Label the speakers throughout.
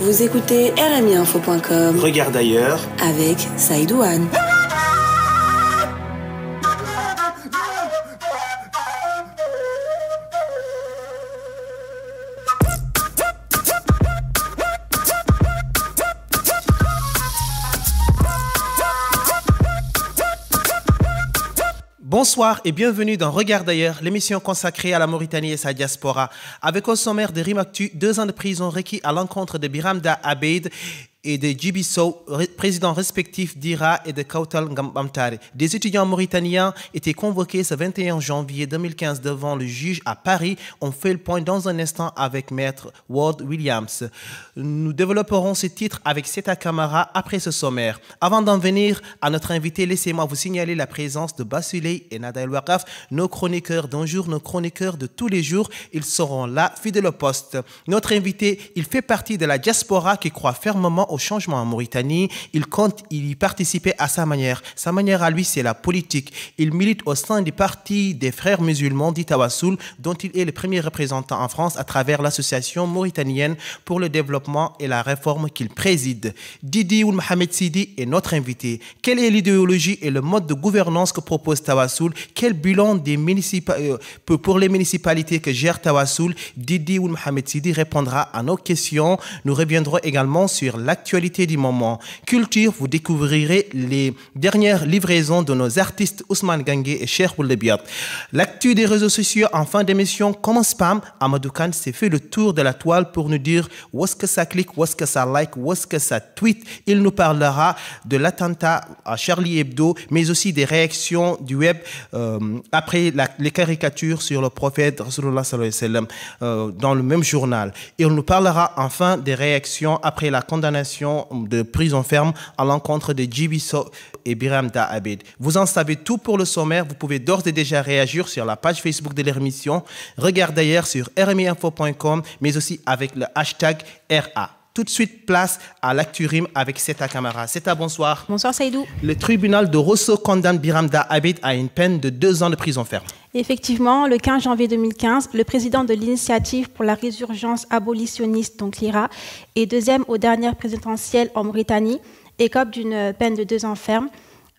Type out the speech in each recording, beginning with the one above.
Speaker 1: Vous écoutez rmiinfo.com.
Speaker 2: Regarde ailleurs
Speaker 1: avec Saïdou Anne.
Speaker 2: Bonsoir et bienvenue dans Regarde ailleurs, l'émission consacrée à la Mauritanie et sa diaspora. Avec au sommaire de RIM-Actu, 2 ans de prison requis à l'encontre de Biram Da Abeid et de Djiby Sow, présidents respectifs d'IRA et de Kautal Ngambamtare. Des étudiants mauritaniens étaient convoqués ce 21 janvier 2015 devant le juge à Paris. On fait le point dans un instant avec Maître Ward Williams. Nous développerons ce titre avec Seta Camara après ce sommaire. Avant d'en venir à notre invité, laissez-moi vous signaler la présence de Bassuley et Nada El Wakaf, nos chroniqueurs d'un jour, nos chroniqueurs de tous les jours. Ils seront là, fidèles au poste. Notre invité, il fait partie de la diaspora qui croit fermement au changement en Mauritanie. Il compte y participer à sa manière. Sa manière à lui, c'est la politique. Il milite au sein du parti des frères musulmans d'Itawassoul, dont il est le premier représentant en France à travers l'association mauritanienne pour le développement et la réforme qu'il préside. Didi Ould Mohamed Sidi est notre invité. Quelle est l'idéologie et le mode de gouvernance que propose Tawassoul? Quel bilan des pour les municipalités que gère Tawassoul? Didi Ould Mohamed Sidi répondra à nos questions. Nous reviendrons également sur l'actualité du moment. Culture, vous découvrirez les dernières livraisons de nos artistes Ousmane Gangué et Cheikh Ould-Biat. L'actu des réseaux sociaux en fin d'émission, comme un spam, Amadou Kane s'est fait le tour de la toile pour nous dire où est-ce que ça clique, où est-ce que ça like, où est-ce que ça tweet. Il nous parlera de l'attentat à Charlie Hebdo, mais aussi des réactions du web après les caricatures sur le prophète Rasulullah sallallahu alayhi wa sallam dans le même journal. Il nous parlera enfin des réactions après la condamnation de prison ferme à l'encontre de Djiby Sow et Biram Da Abeid. Vous en savez tout pour le sommaire. Vous pouvez d'ores et déjà réagir sur la page Facebook de l'émission. Regarde d'ailleurs sur rmiinfo.com, mais aussi avec le hashtag RA. Tout de suite, place à l'actu RIM avec Seta Camara. Seta, bonsoir.
Speaker 3: Bonsoir Saïdou.
Speaker 2: Le tribunal de Rosso condamne Biram Da Abeid à une peine de 2 ans de prison ferme.
Speaker 3: Effectivement, le 15 janvier 2015, le président de l'Initiative pour la résurgence abolitionniste, donc l'IRA, et deuxième aux dernières présidentielles en Mauritanie, écope d'une peine de 2 ans ferme.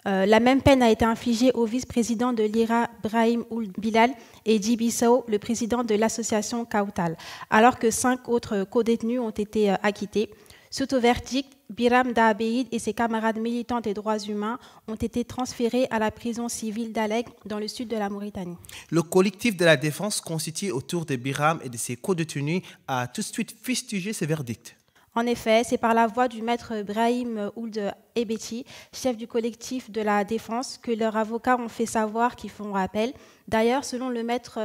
Speaker 3: La même peine a été infligée au vice-président de l'IRA, Brahim Ould Bilal, et Djiby Sow, le président de l'association Kautal, alors que 5 autres codétenus ont été acquittés. Suite au verdict, Biram Da Abeid et ses camarades militants des droits humains ont été transférés à la prison civile d'Alec, dans le sud de la Mauritanie. Le collectif de la défense constitué autour de Biram et de ses codétenus a tout de suite fustigé ce verdict. En effet, c'est par la voix du maître Brahim Ould Ebeti, chef du collectif de la défense, que leurs avocats ont fait savoir qu'ils font appel. D'ailleurs, selon le maître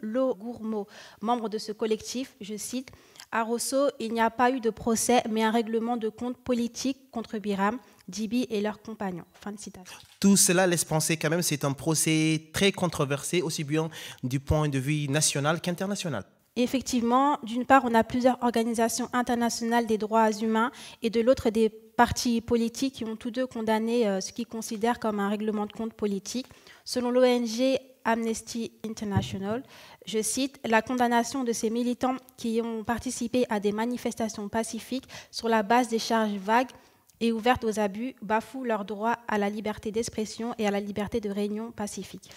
Speaker 3: Lo Gourmaud, membre de ce collectif, je cite, « À Rosso, il n'y a pas eu de procès, mais un règlement de compte politique contre Biram, Djiby et leurs compagnons. » Fin de citation. Tout cela laisse penser quand même que c'est un procès très controversé, aussi bien du point de vue national qu'international. Effectivement, d'une part, on a plusieurs organisations internationales des droits humains et de l'autre, des partis politiques qui ont tous deux condamné ce qu'ils considèrent comme un règlement de compte politique. Selon l'ONG Amnesty International, je cite, « La condamnation de ces militants qui ont participé à des manifestations pacifiques sur la base des charges vagues et ouvertes aux abus bafoue leur droit à la liberté d'expression et à la liberté de réunion pacifique. »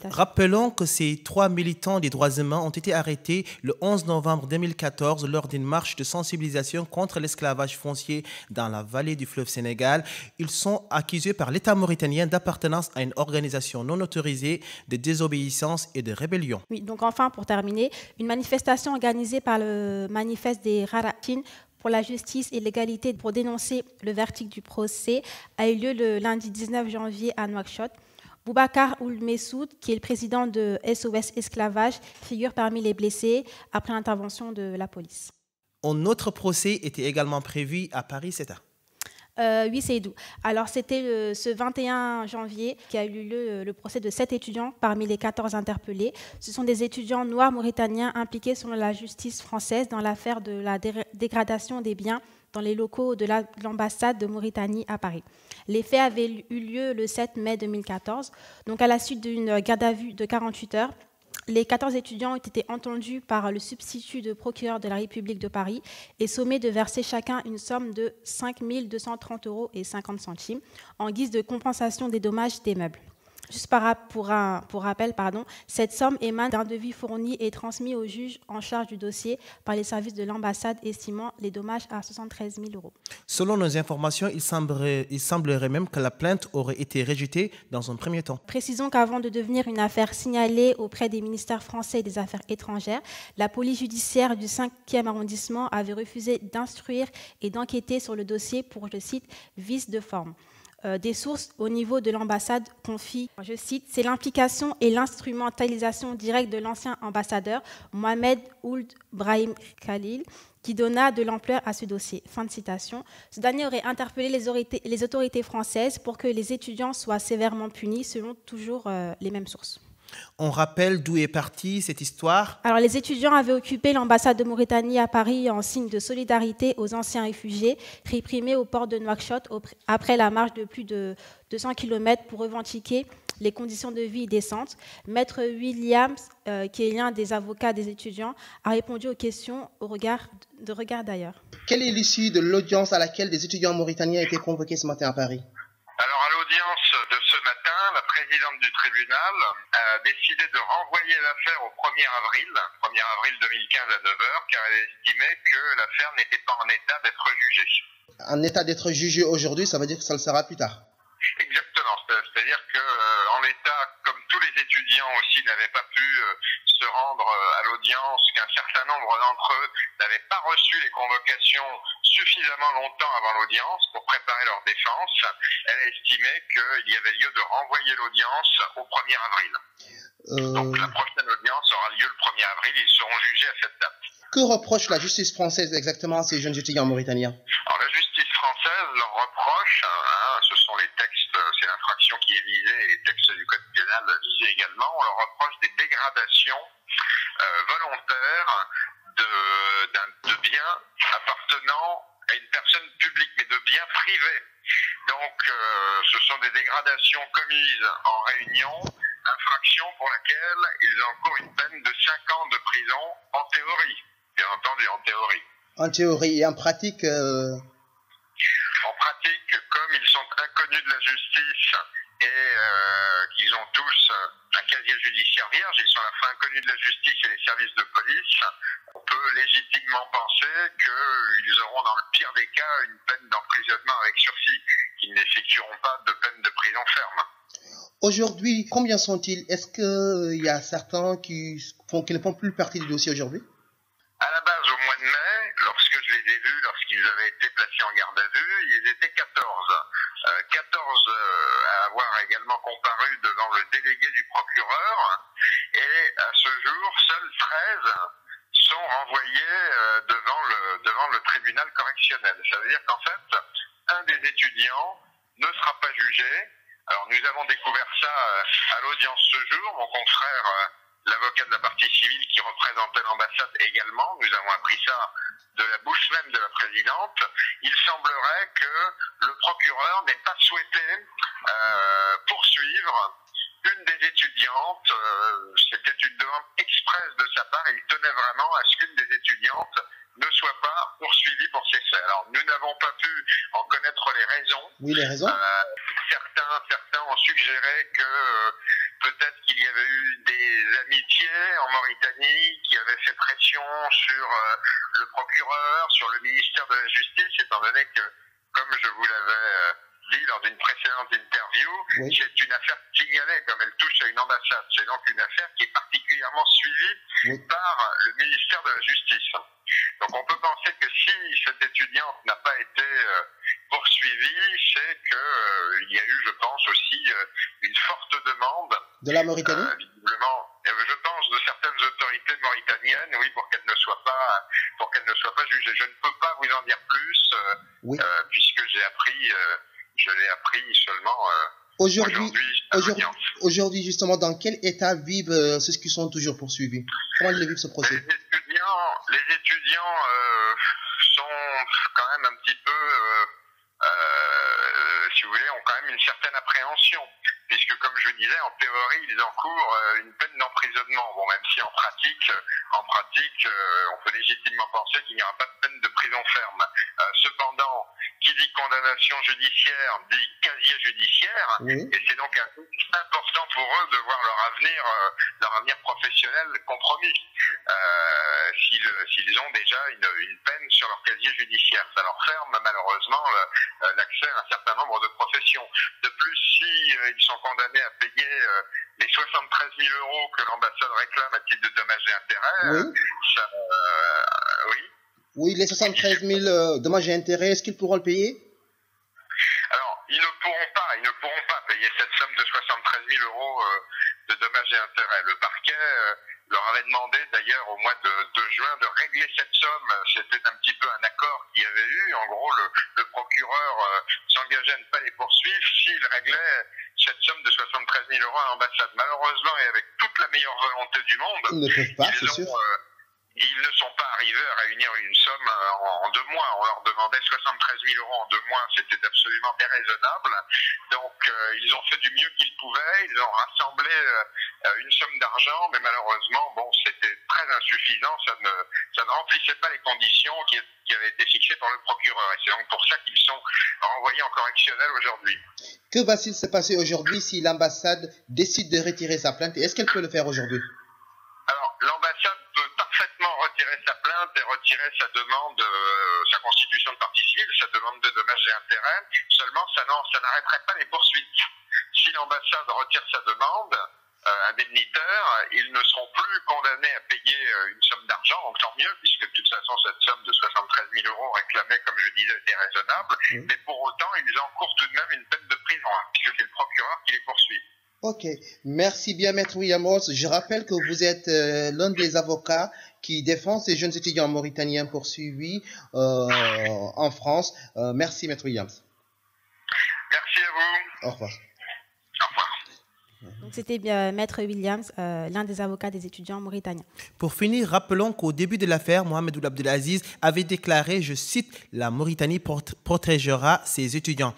Speaker 3: Rappelons que ces 3 militants des droits humains ont été arrêtés le 11 novembre 2014 lors d'une marche de sensibilisation contre l'esclavage foncier dans la vallée du fleuve Sénégal. Ils sont accusés par l'État mauritanien d'appartenance à une organisation non autorisée de désobéissance et de rébellion. Oui, donc enfin, pour terminer, une manifestation organisée par le manifeste des Raratines pour la justice et l'égalité pour dénoncer le verdict du procès a eu lieu le lundi 19 janvier à Nouakchott. Boubacar Ould Messoud, qui est le président de SOS Esclavage, figure parmi les blessés après l'intervention de la police. Un autre procès était également prévu à Paris, c'est ça? Oui, Seydou. Alors, c'était ce 21 janvier qu'a eu lieu le procès de 7 étudiants parmi les 14 interpellés. Ce sont des étudiants noirs mauritaniens impliqués selon la justice française dans l'affaire de la dégradation des biens dans les locaux de l'ambassade de Mauritanie à Paris. Les faits avaient eu lieu le 7 mai 2014. Donc, à la suite d'une garde à vue de 48 heures, Les 14 étudiants ont été entendus par le substitut de procureur de la République de Paris et sommés de verser chacun une somme de 5 230,50 € en guise de compensation des dommages des meubles. Juste pour rappel, cette somme émane d'un devis fourni et transmis au juge en charge du dossier par les services de l'ambassade, estimant les dommages à 73 000 €.
Speaker 2: Selon nos informations, il semblerait même que la plainte aurait été rejetée dans un premier temps.
Speaker 3: Précisons qu'avant de devenir une affaire signalée auprès des ministères français des Affaires étrangères, la police judiciaire du 5e arrondissement avait refusé d'instruire et d'enquêter sur le dossier pour, je cite, « vice de forme ». Des sources au niveau de l'ambassade confient, je cite, « c'est l'implication et l'instrumentalisation directe de l'ancien ambassadeur Mohamed Ould Brahim Khalil qui donna de l'ampleur à ce dossier ». Fin de citation. Ce dernier aurait interpellé les autorités françaises pour que les étudiants soient sévèrement punis, selon toujours les mêmes sources.
Speaker 2: On rappelle d'où est partie cette histoire.
Speaker 3: Alors, les étudiants avaient occupé l'ambassade de Mauritanie à Paris en signe de solidarité aux anciens réfugiés réprimés au port de Nouakchott après la marche de plus de 200 km pour revendiquer les conditions de vie décentes. Maître Williams, qui est l'un des avocats des étudiants, a répondu aux questions au regard d'ailleurs.
Speaker 4: Quelle est l'issue de l'audience à laquelle des étudiants mauritaniens ont été convoqués ce matin à Paris?
Speaker 5: Alors, à l'audience de ce matin, la présidente du tribunal a décidé de renvoyer l'affaire au 1er avril 2015 à 9h, car elle estimait que l'affaire n'était pas en état d'être jugée.
Speaker 4: En état d'être jugé aujourd'hui, ça veut dire que ça le sera plus tard?
Speaker 5: Exactement, c'est-à-dire qu'en l'état, comme tous les étudiants aussi n'avaient pas pu se rendre à l'audience, qu'un certain nombre d'entre eux n'avaient pas reçu les convocations suffisamment longtemps avant l'audience pour préparer leur défense, elle a estimé qu'il y avait lieu de renvoyer l'audience au 1er avril. Donc la prochaine audience aura lieu le 1er avril, ils seront jugés à cette date.
Speaker 4: Que reproche la justice française exactement à ces jeunes étudiants mauritaniens?
Speaker 5: Alors la justice française leur reproche, ce sont les textes, c'est l'infraction qui est visée et les textes du code pénal visés également, on leur reproche des dégradations volontaires de biens appartenant à une personne publique, mais de biens privés. Donc ce sont des dégradations commises en réunion, infraction pour laquelle ils encourent une peine de 5 ans de prison en théorie, bien entendu en théorie.
Speaker 4: En théorie et en pratique
Speaker 5: En pratique, comme ils sont inconnus de la justice et qu'ils ont tous un casier judiciaire vierge, ils sont à la fois inconnus de la justice et des services de police, on peut légitimement penser qu'ils auront dans le pire des cas une peine d'emprisonnement avec sursis, qu'ils n'effectueront pas de peine de prison ferme.
Speaker 4: aujourd'hui, combien sont-ils? Est-ce qu'il y a certains qui ne font plus partie du dossier aujourd'hui?
Speaker 5: À la base, au mois de mai, lorsque je les ai vus, lorsqu'ils avaient été placés en garde à vue, ils étaient 14. 14 à avoir également comparu devant le délégué du procureur. Et à ce jour, seuls 13 sont renvoyés devant le tribunal correctionnel. Ça veut dire qu'en fait, un des étudiants ne sera pas jugé. Alors nous avons découvert ça à l'audience ce jour. Mon confrère, l'avocat de la partie civile qui représentait l'ambassade également, nous avons appris ça de la bouche même de la présidente. Il semblerait que le procureur n'ait pas souhaité poursuivre une des étudiantes. C'était une demande expresse de sa part. Il tenait vraiment à ce qu'une des étudiantes ne soit pas poursuivie pour ces faits. Alors, nous n'avons pas pu en connaître les raisons.
Speaker 4: Oui, les raisons.
Speaker 5: Certains ont suggéré que peut-être qu'il y avait eu des amitiés en Mauritanie qui avaient fait pression sur le procureur, sur le ministère de la Justice, étant donné que, comme je vous l'avais dit lors d'une précédente interview,
Speaker 4: oui,
Speaker 5: c'est une affaire signalée, comme elle touche à une ambassade. C'est donc une affaire qui est particulièrement suivie, oui, par le ministère de la Justice. Donc on peut penser que si cette étudiante n'a pas été poursuivie, c'est qu'il y a eu, je pense, aussi une forte demande
Speaker 4: de la Mauritanie,
Speaker 5: visiblement, je pense, de certaines autorités mauritaniennes, oui, pour qu'elle ne soit pas jugée. Je ne peux pas vous en dire plus, oui, puisque je l'ai appris seulement
Speaker 4: aujourd'hui, justement, dans quel état vivent ceux qui sont toujours poursuivis? Comment ils vivent ce procès?
Speaker 5: Les étudiants sont quand même un petit peu, si vous voulez, ont quand même une certaine appréhension, puisque comme je disais, en théorie, ils encourent une peine d'emprisonnement. Bon, même si en pratique, on peut légitimement penser qu'il n'y aura pas de peine de prison ferme. Cependant, qui dit condamnation judiciaire dit casier judiciaire, et c'est donc important pour eux de voir leur avenir professionnel compromis. S'ils ont déjà une peine sur leur casier judiciaire, ça leur ferme malheureusement l'accès à un certain nombre de professions. De plus, s'ils sont condamnés à payer les 73 000 € que l'ambassade réclame à titre de dommages et intérêts,
Speaker 4: Oui, les 73 000 dommages et intérêts, est-ce qu'ils pourront le payer?
Speaker 5: Alors, ils ne pourront pas payer cette somme de 73 000 € de dommages et intérêts. Le parquet leur avait demandé d'ailleurs au mois de juin de régler cette somme. C'était un petit peu un accord qu'il y avait eu. En gros, le procureur s'engageait à ne pas les poursuivre s'il réglait cette somme de 73 000 € à l'ambassade. Malheureusement, et avec toute la meilleure volonté du monde,
Speaker 4: ils ne peuvent pas, c'est sûr.
Speaker 5: Ils ne sont pas arrivés à réunir une somme en 2 mois. On leur demandait 73 000 € en 2 mois. C'était absolument déraisonnable. Donc, ils ont fait du mieux qu'ils pouvaient. Ils ont rassemblé une somme d'argent, mais malheureusement, bon, c'était très insuffisant. Ça ne remplissait pas les conditions qui avaient été fixées par le procureur. Et c'est donc pour ça qu'ils sont renvoyés en correctionnel aujourd'hui.
Speaker 4: Que va-t-il se passer aujourd'hui si l'ambassade décide de retirer sa plainte? Est-ce qu'elle peut le faire aujourd'hui?
Speaker 5: Alors, l'ambassade peut parfaitement retirer sa plainte et retirer sa demande, sa constitution de partie civile, sa demande de dommages et intérêts. Seulement, ça n'arrêterait pas les poursuites. Si l'ambassade retire sa demande indemnitaire, ils ne seront plus condamnés à payer une somme d'argent, donc tant mieux, puisque de toute façon, cette somme de 73 000 € réclamée, comme je disais, était raisonnable. Mais pour autant, ils encourent tout de même une peine de prison, puisque c'est le procureur qui les poursuit.
Speaker 4: Ok, merci bien Maître Williams. Je rappelle que vous êtes l'un des avocats qui défend ces jeunes étudiants mauritaniens poursuivis en France. Merci Maître Williams.
Speaker 5: Merci à vous.
Speaker 4: Au revoir.
Speaker 5: Au revoir.
Speaker 3: C'était Maître Williams, l'un des avocats des étudiants mauritaniens.
Speaker 2: Pour finir, rappelons qu'au début de l'affaire, Mohamed Ould Abdelaziz avait déclaré, je cite, « La Mauritanie protégera ses étudiants ».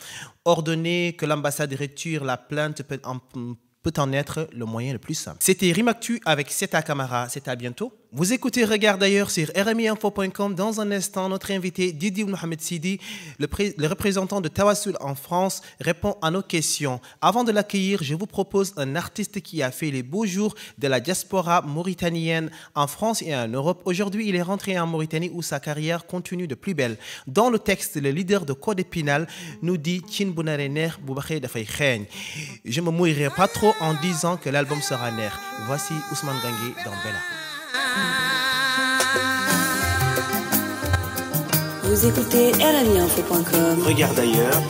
Speaker 2: Ordonner que l'ambassade retire la plainte peut en être le moyen le plus simple. C'était Rimactu avec Seta Camara. C'est à bientôt. Vous écoutez Regarde d'ailleurs sur rmiinfo.com. Dans un instant, notre invité Didi Mohamed Sidi, le représentant de Tawassul en France, répond à nos questions. Avant de l'accueillir, je vous propose un artiste qui a fait les beaux jours de la diaspora mauritanienne en France et en Europe. Aujourd'hui, il est rentré en Mauritanie où sa carrière continue de plus belle. Dans le texte, le leader de Code Épinal nous dit Chin Bounarener Boubaké Dafay Khen. Je ne me mouillerai pas trop en disant que l'album sera nerf. Voici Ousmane Gangué dans Bella.
Speaker 1: Vous écoutez rmiinfo.com.
Speaker 2: Regarde ailleurs.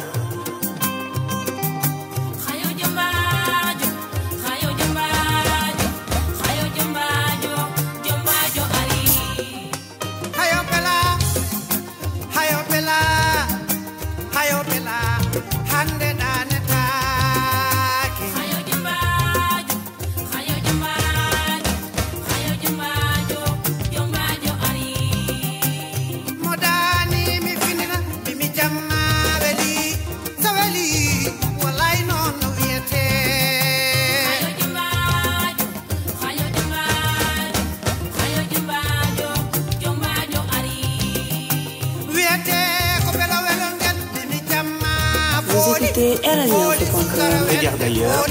Speaker 1: Vous écoutez rmiinfo.com.
Speaker 2: Regarde ailleurs.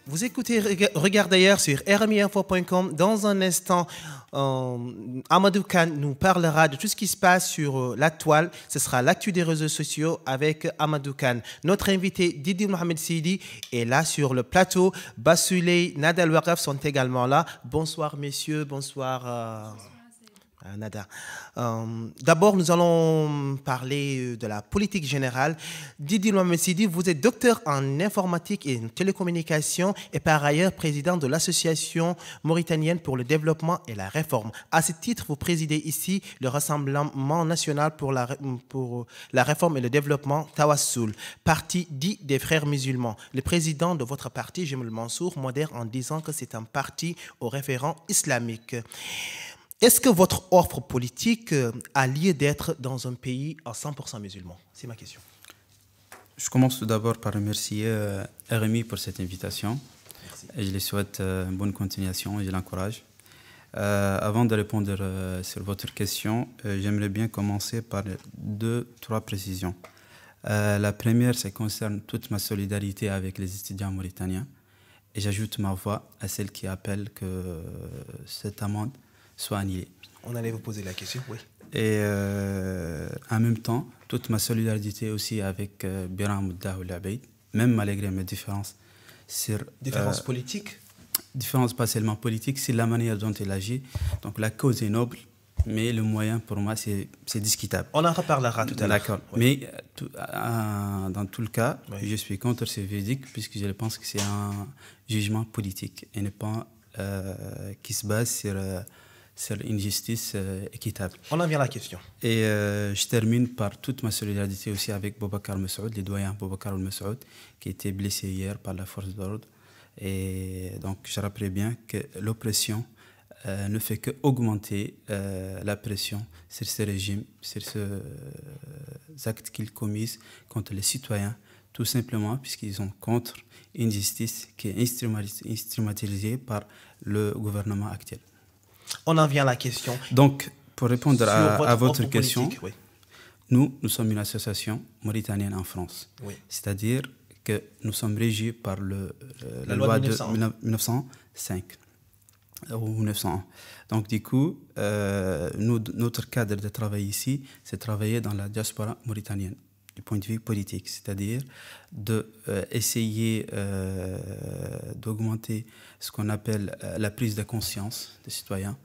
Speaker 2: Vous écoutez Regarde d'ailleurs sur rmiinfo.com. Dans un instant, Amadou Khan nous parlera de tout ce qui se passe sur la toile. Ce sera l'actu des réseaux sociaux avec Amadou Khan. Notre invité Didi Mohamed Sidi est là sur le plateau. Bassouley, Nadal Wakaf sont également là. Bonsoir messieurs, bonsoir. Nada. D'abord, nous allons parler de la politique générale. Didi Louamessidi, vous êtes docteur en informatique et en télécommunications et par ailleurs président de l'Association mauritanienne pour le développement et la réforme. À ce titre, vous présidez ici le Rassemblement national pour la réforme et le développement Tawassoul, parti dit des frères musulmans. Le président de votre parti, Jemal Mansour, modère en disant que c'est un parti au référent islamique. Est-ce que votre offre politique a lieu d'être dans un pays à 100% musulman? C'est ma question.
Speaker 6: Je commence tout d'abord par remercier RMI pour cette invitation.
Speaker 2: Merci.
Speaker 6: Et je lui souhaite une bonne continuation et je l'encourage. Avant de répondre sur votre question, j'aimerais bien commencer par 2-3 précisions. La première, ça concerne toute ma solidarité avec les étudiants mauritaniens. Et j'ajoute ma voix à celle qui appelle que cette amende soit annulée.
Speaker 2: On allait vous poser la question, oui.
Speaker 6: Et en même temps, toute ma solidarité aussi avec Biram Daoul Abeid, même malgré mes différences sur...
Speaker 2: Différences politiques?
Speaker 6: Différences pas seulement politiques, c'est la manière dont il agit. Donc la cause est noble, mais le moyen pour moi c'est discutable.
Speaker 2: On en reparlera tout à l'heure.
Speaker 6: D'accord.
Speaker 2: Oui.
Speaker 6: Mais dans tout le cas,
Speaker 2: oui,
Speaker 6: je suis contre ce verdict puisque je pense que c'est un jugement politique et ne pas qui se base sur une justice équitable.
Speaker 2: On en vient à la question.
Speaker 6: Et je termine par toute ma solidarité aussi avec Boubacar Messoud, le doyen Boubacar Messoud, qui a été blessé hier par la force d'ordre. Et donc je rappelais bien que l'oppression ne fait qu'augmenter la pression sur ce régime, sur ces actes qu'ils commettent contre les citoyens, tout simplement puisqu'ils sont contre une justice qui est instrumentalisée par le gouvernement actuel.
Speaker 2: On en vient à la question.
Speaker 6: Donc, pour répondre à votre question,
Speaker 2: oui,
Speaker 6: nous sommes une association mauritanienne en France.
Speaker 2: Oui.
Speaker 6: C'est-à-dire que nous sommes régis par la
Speaker 2: loi de
Speaker 6: de 1905 ou 1901. Donc, du coup, notre cadre de travail ici, c'est travailler dans la diaspora mauritanienne du point de vue politique, c'est-à-dire d'essayer d'augmenter ce qu'on appelle la prise de conscience des citoyens,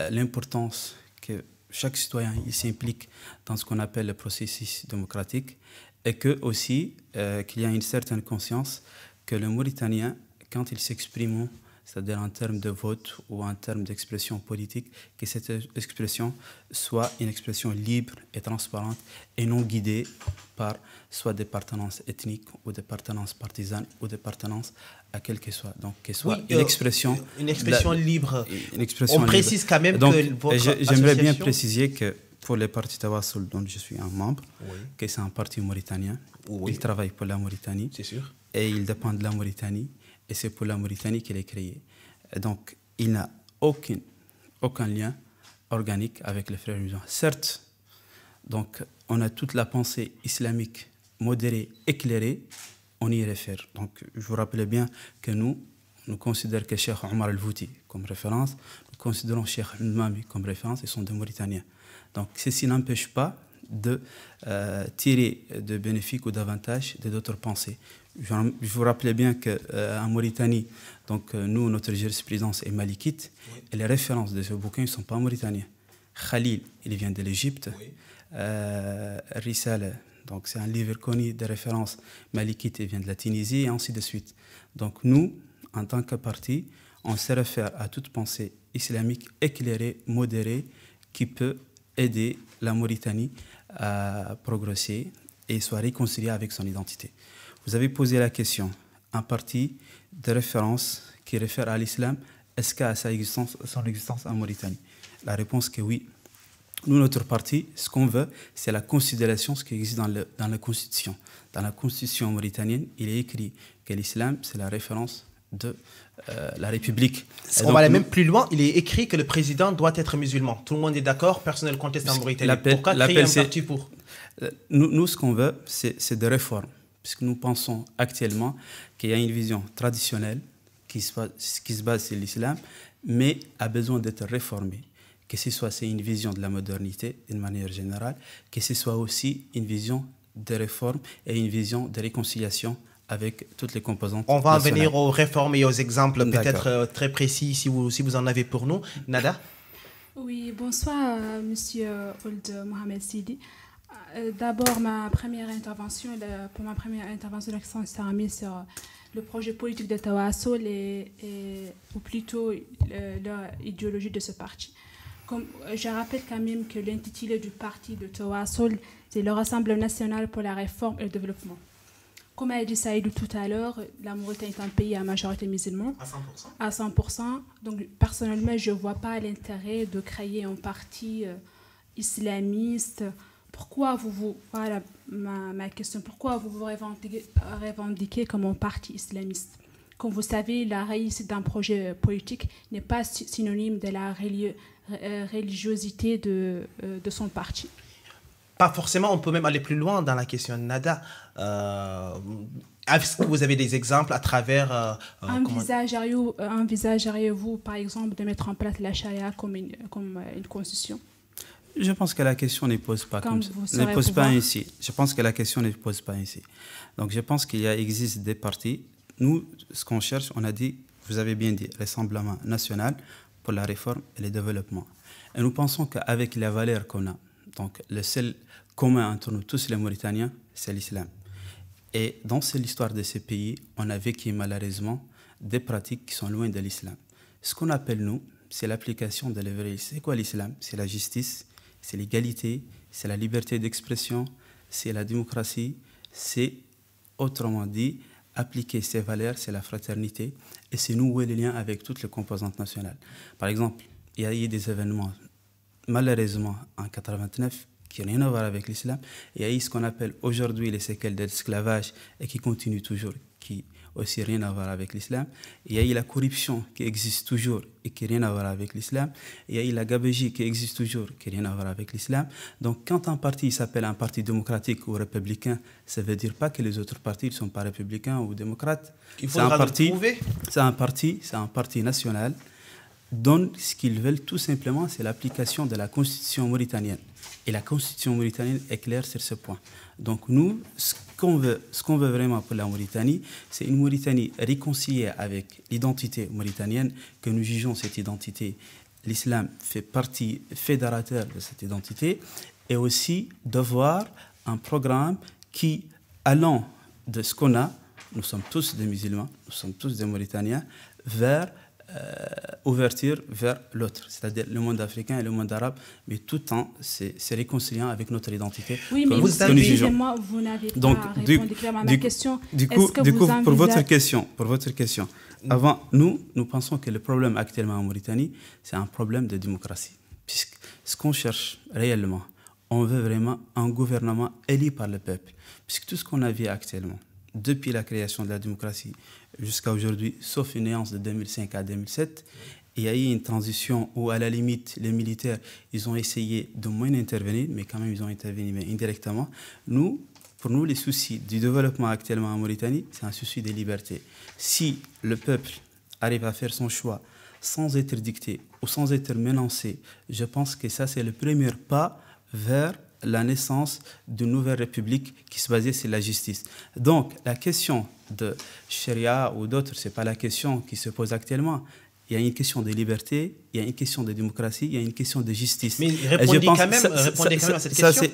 Speaker 6: l'importance que chaque citoyen s'implique dans ce qu'on appelle le processus démocratique et que aussi qu'il y a une certaine conscience que le Mauritanien, quand il s'exprime, c'est-à-dire en termes de vote ou en termes d'expression politique, que cette expression soit une expression libre et transparente et non guidée par soit des appartenances ethniques ou des appartenances partisanes ou des appartenances à quel que soit. Donc, que soit
Speaker 2: oui,
Speaker 6: une expression
Speaker 2: libre.
Speaker 6: Une expression
Speaker 2: On précise quand même
Speaker 6: donc,
Speaker 2: que votre
Speaker 6: j'aimerais bien
Speaker 2: association...
Speaker 6: préciser que pour les partis Tawassoul dont je suis un membre,
Speaker 2: Oui.
Speaker 6: que c'est un parti mauritanien.
Speaker 2: Oui.
Speaker 6: Il travaille pour la Mauritanie.
Speaker 2: C'est sûr.
Speaker 6: Et il dépend de la Mauritanie. Et c'est pour la Mauritanie qu'il est créé. Et donc, il n'a aucun lien organique avec les frères musulmans. Certes, donc, on a toute la pensée islamique modérée, éclairée, on y réfère. Donc, je vous rappelle bien que nous considérons que Cheikh Omar El-Fouti comme référence, nous considérons Cheikh Mami comme référence, ils sont des Mauritaniens. Donc, ceci n'empêche pas de tirer de bénéfices ou d'avantages de d'autres pensées. Je vous rappelle bien qu'en Mauritanie, donc, nous, notre jurisprudence est malikite, oui, et les références de ce bouquin ne sont pas mauritaniens. Khalil, il vient de l'Égypte. Oui. Risale, donc c'est un livre connu de référence malikite, il vient de la Tunisie, et ainsi de suite. Donc nous, en tant que parti, on se réfère à toute pensée islamique éclairée, modérée, qui peut aider la Mauritanie à progresser et soit réconciliée avec son identité. Vous avez posé la question, un parti de référence qui réfère à l'islam, est-ce qu'il a son existence en Mauritanie? La réponse est que oui. Nous, notre parti, ce qu'on veut, c'est la considération, ce qui existe dans la Constitution. Dans la Constitution mauritanienne, il est écrit que l'islam, c'est la référence de la République.
Speaker 2: On va aller même plus loin, il est écrit que le président doit être musulman. Tout le monde est d'accord, personne ne conteste en Mauritanie. Pourquoi créer un parti pour?
Speaker 6: Nous, ce qu'on veut, c'est des réformes. Puisque nous pensons actuellement qu'il y a une vision traditionnelle qui se base sur l'islam, mais a besoin d'être réformée. Que ce soit une vision de la modernité d'une manière générale, que ce soit aussi une vision de réforme et une vision de réconciliation avec toutes les composantes.
Speaker 2: On va en venir aux réformes et aux exemples peut-être très précis si vous en avez pour nous. Nada?
Speaker 7: Oui, bonsoir, Monsieur Ould Mohamed Sidi. D'abord, pour ma première intervention, l'accent sera mis sur le projet politique de Tawassul ou plutôt l'idéologie de ce parti. Comme, je rappelle quand même que l'intitulé du parti de Tawassul, c'est le Rassemblement national pour la réforme et le développement. Comme a dit Saïdou tout à l'heure, la Mauritanie est un pays à majorité musulmane. À 100%. À 100%. Donc, personnellement, je ne vois pas l'intérêt de créer un parti islamiste. Pourquoi voilà ma question, pourquoi vous revendiquez comme un parti islamiste? Comme vous savez, la réussite d'un projet politique n'est pas synonyme de la religiosité de son parti.
Speaker 2: Pas forcément, on peut même aller plus loin dans la question de Nada. Est-ce que vous avez des exemples à travers... envisageriez-vous, par exemple, de mettre en place la charia comme une constitution?
Speaker 6: Je pense que la question ne pose pas comme ça. Ne pose pas ainsi. Je pense que la question ne pose pas ainsi. Donc je pense qu'il existe des partis. Nous, ce qu'on cherche, on a dit, vous avez bien dit, Rassemblement national pour la réforme et le développement. Et nous pensons qu'avec les valeurs qu'on a, donc le seul commun entre nous tous les Mauritaniens, c'est l'islam. Et dans l'histoire de ces pays, on a vécu malheureusement des pratiques qui sont loin de l'islam. Ce qu'on appelle nous, c'est l'application de l'évangile. C'est quoi l'islam? C'est la justice, c'est l'égalité, c'est la liberté d'expression, c'est la démocratie, c'est, autrement dit, appliquer ces valeurs, c'est la fraternité, et c'est nouer les liens avec toutes les composantes nationales. Par exemple, il y a eu des événements, malheureusement, en 1989, qui n'ont rien à voir avec l'islam. Il y a eu ce qu'on appelle aujourd'hui les séquelles de l'esclavage et qui continuent toujours, qui aussi rien à voir avec l'islam. Il y a eu la corruption qui existe toujours et qui n'a rien à voir avec l'islam. Il y a eu la gabegie qui existe toujours, qui n'a rien à voir avec l'islam. Donc quand un parti s'appelle un parti démocratique ou républicain, ça ne veut dire pas que les autres partis ne sont pas républicains ou démocrates.
Speaker 2: Il faudra le prouver.
Speaker 6: C'est un parti national dont ce qu'ils veulent tout simplement, c'est l'application de la constitution mauritanienne. Et la constitution mauritanienne est claire sur ce point. Donc nous, ce qu'on veut vraiment pour la Mauritanie, c'est une Mauritanie réconciliée avec l'identité mauritanienne, que nous jugeons cette identité. L'islam fait partie fédérateur de cette identité, et aussi d'avoir un programme qui, allant de ce qu'on a, nous sommes tous des musulmans, nous sommes tous des Mauritaniens, vers ouverture vers l'autre, c'est-à-dire le monde africain et le monde arabe, mais tout en se réconciliant avec notre identité.
Speaker 7: Oui, mais vous n'avez pas répondu clairement à ma question.
Speaker 6: Du coup, pour votre question, avant, nous pensons que le problème actuellement en Mauritanie, c'est un problème de démocratie. Puisque ce qu'on cherche réellement, on veut vraiment un gouvernement élu par le peuple. Puisque tout ce qu'on a vu actuellement, depuis la création de la démocratie jusqu'à aujourd'hui, sauf une nuance de 2005 à 2007, il y a eu une transition où, à la limite, les militaires, ils ont essayé de moins intervenir, mais quand même, ils ont intervenu, mais indirectement. Pour nous, les soucis du développement actuellement en Mauritanie, c'est un souci de liberté. Si le peuple arrive à faire son choix sans être dicté ou sans être menacé, je pense que ça, c'est le premier pas vers la naissance d'une nouvelle république qui se basait sur la justice. Donc, la question de charia ou d'autres, ce n'est pas la question qui se pose actuellement. Il y a une question de liberté, il y a une question de démocratie, il y a une question de justice.
Speaker 2: Mais répondez quand même à cette question.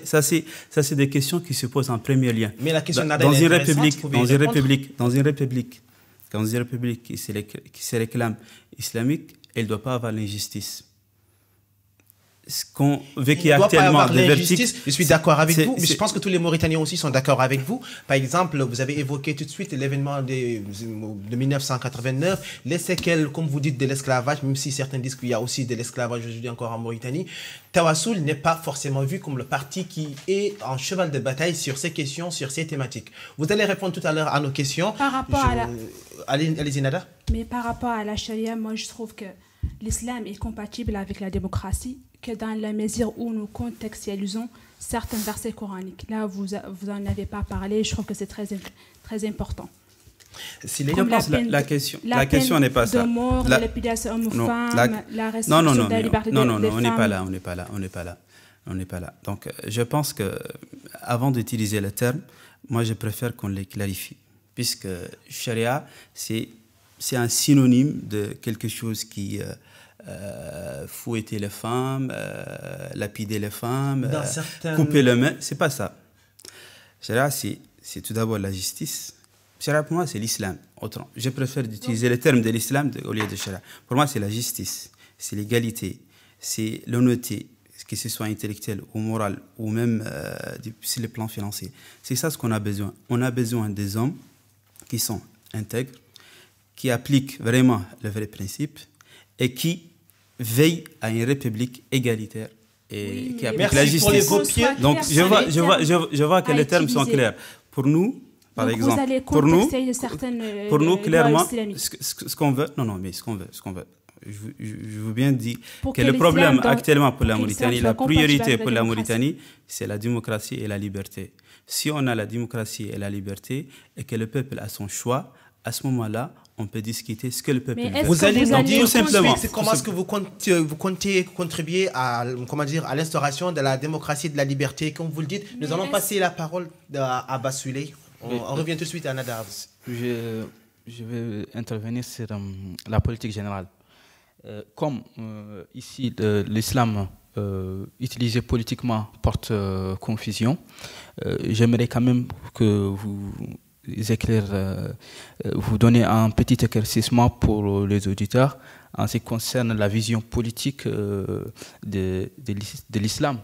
Speaker 6: Ça, c'est des questions qui se posent en premier lieu.
Speaker 2: Mais la question
Speaker 6: dans une république qui se réclame islamique, elle ne doit pas avoir l'injustice. Ce qu'on vécu actuellement de vertige,
Speaker 2: je suis d'accord avec vous, mais je pense que tous les Mauritaniens aussi sont d'accord avec vous. Par exemple, vous avez évoqué tout de suite l'événement de 1989, les séquelles, comme vous dites, de l'esclavage, même si certains disent qu'il y a aussi de l'esclavage aujourd'hui encore en Mauritanie. Tawassul n'est pas forcément vu comme le parti qui est en cheval de bataille sur ces questions, sur ces thématiques. Vous allez répondre tout à l'heure à nos questions.
Speaker 7: Par rapport
Speaker 2: Allez-y, Nada.
Speaker 7: Mais par rapport à la charia, moi je trouve que l'islam est compatible avec la démocratie que dans la mesure où nous contextualisons certains versets coraniques. Là, vous n'en avez pas parlé, je trouve que c'est très important.
Speaker 6: Je pense que la question n'est pas ça.
Speaker 7: La peine de mort, la lapidation homme-femme, la restriction de la liberté des femmes.
Speaker 6: Non, on n'est pas là. Donc, je pense qu'avant d'utiliser le terme, moi, je préfère qu'on les clarifie. Puisque charia, c'est un synonyme de quelque chose qui fouetter les femmes, lapider les femmes, couper les mains. C'est pas ça. Sharia, c'est tout d'abord la justice. Sharia, pour moi, c'est l'islam. Je préfère utiliser le terme de l'islam au lieu de Sharia. Pour moi, c'est la justice, c'est l'égalité, c'est l'honnêteté, que ce soit intellectuel ou moral, ou même sur le plan financier. C'est ça ce qu'on a besoin. On a besoin des hommes qui sont intègres, qui appliquent vraiment le vrai principe et qui veillent à une république égalitaire et qui applique la justice. Donc, je vois que les termes sont clairs. Pour nous, par exemple, pour nous clairement, ce qu'on veut, ce qu'on veut. Je vous bien dire que le problème actuellement pour la Mauritanie, la priorité pour la Mauritanie, c'est la démocratie et la liberté. Si on a la démocratie et la liberté et que le peuple a son choix, à ce moment-là, on peut discuter ce que le peuple veut.
Speaker 2: Vous allez nous dire
Speaker 6: tout simplement
Speaker 2: comment est-ce que vous comptez contribuer à l'instauration de la démocratie et de la liberté. Comme vous le dites, nous allons passer la parole à Bassouley. On revient tout de suite à Nada.
Speaker 8: Je vais intervenir sur la politique générale. Comme ici l'islam utilisé politiquement porte confusion, j'aimerais quand même que vous vous donnez un petit éclaircissement pour les auditeurs en ce qui concerne la vision politique de l'islam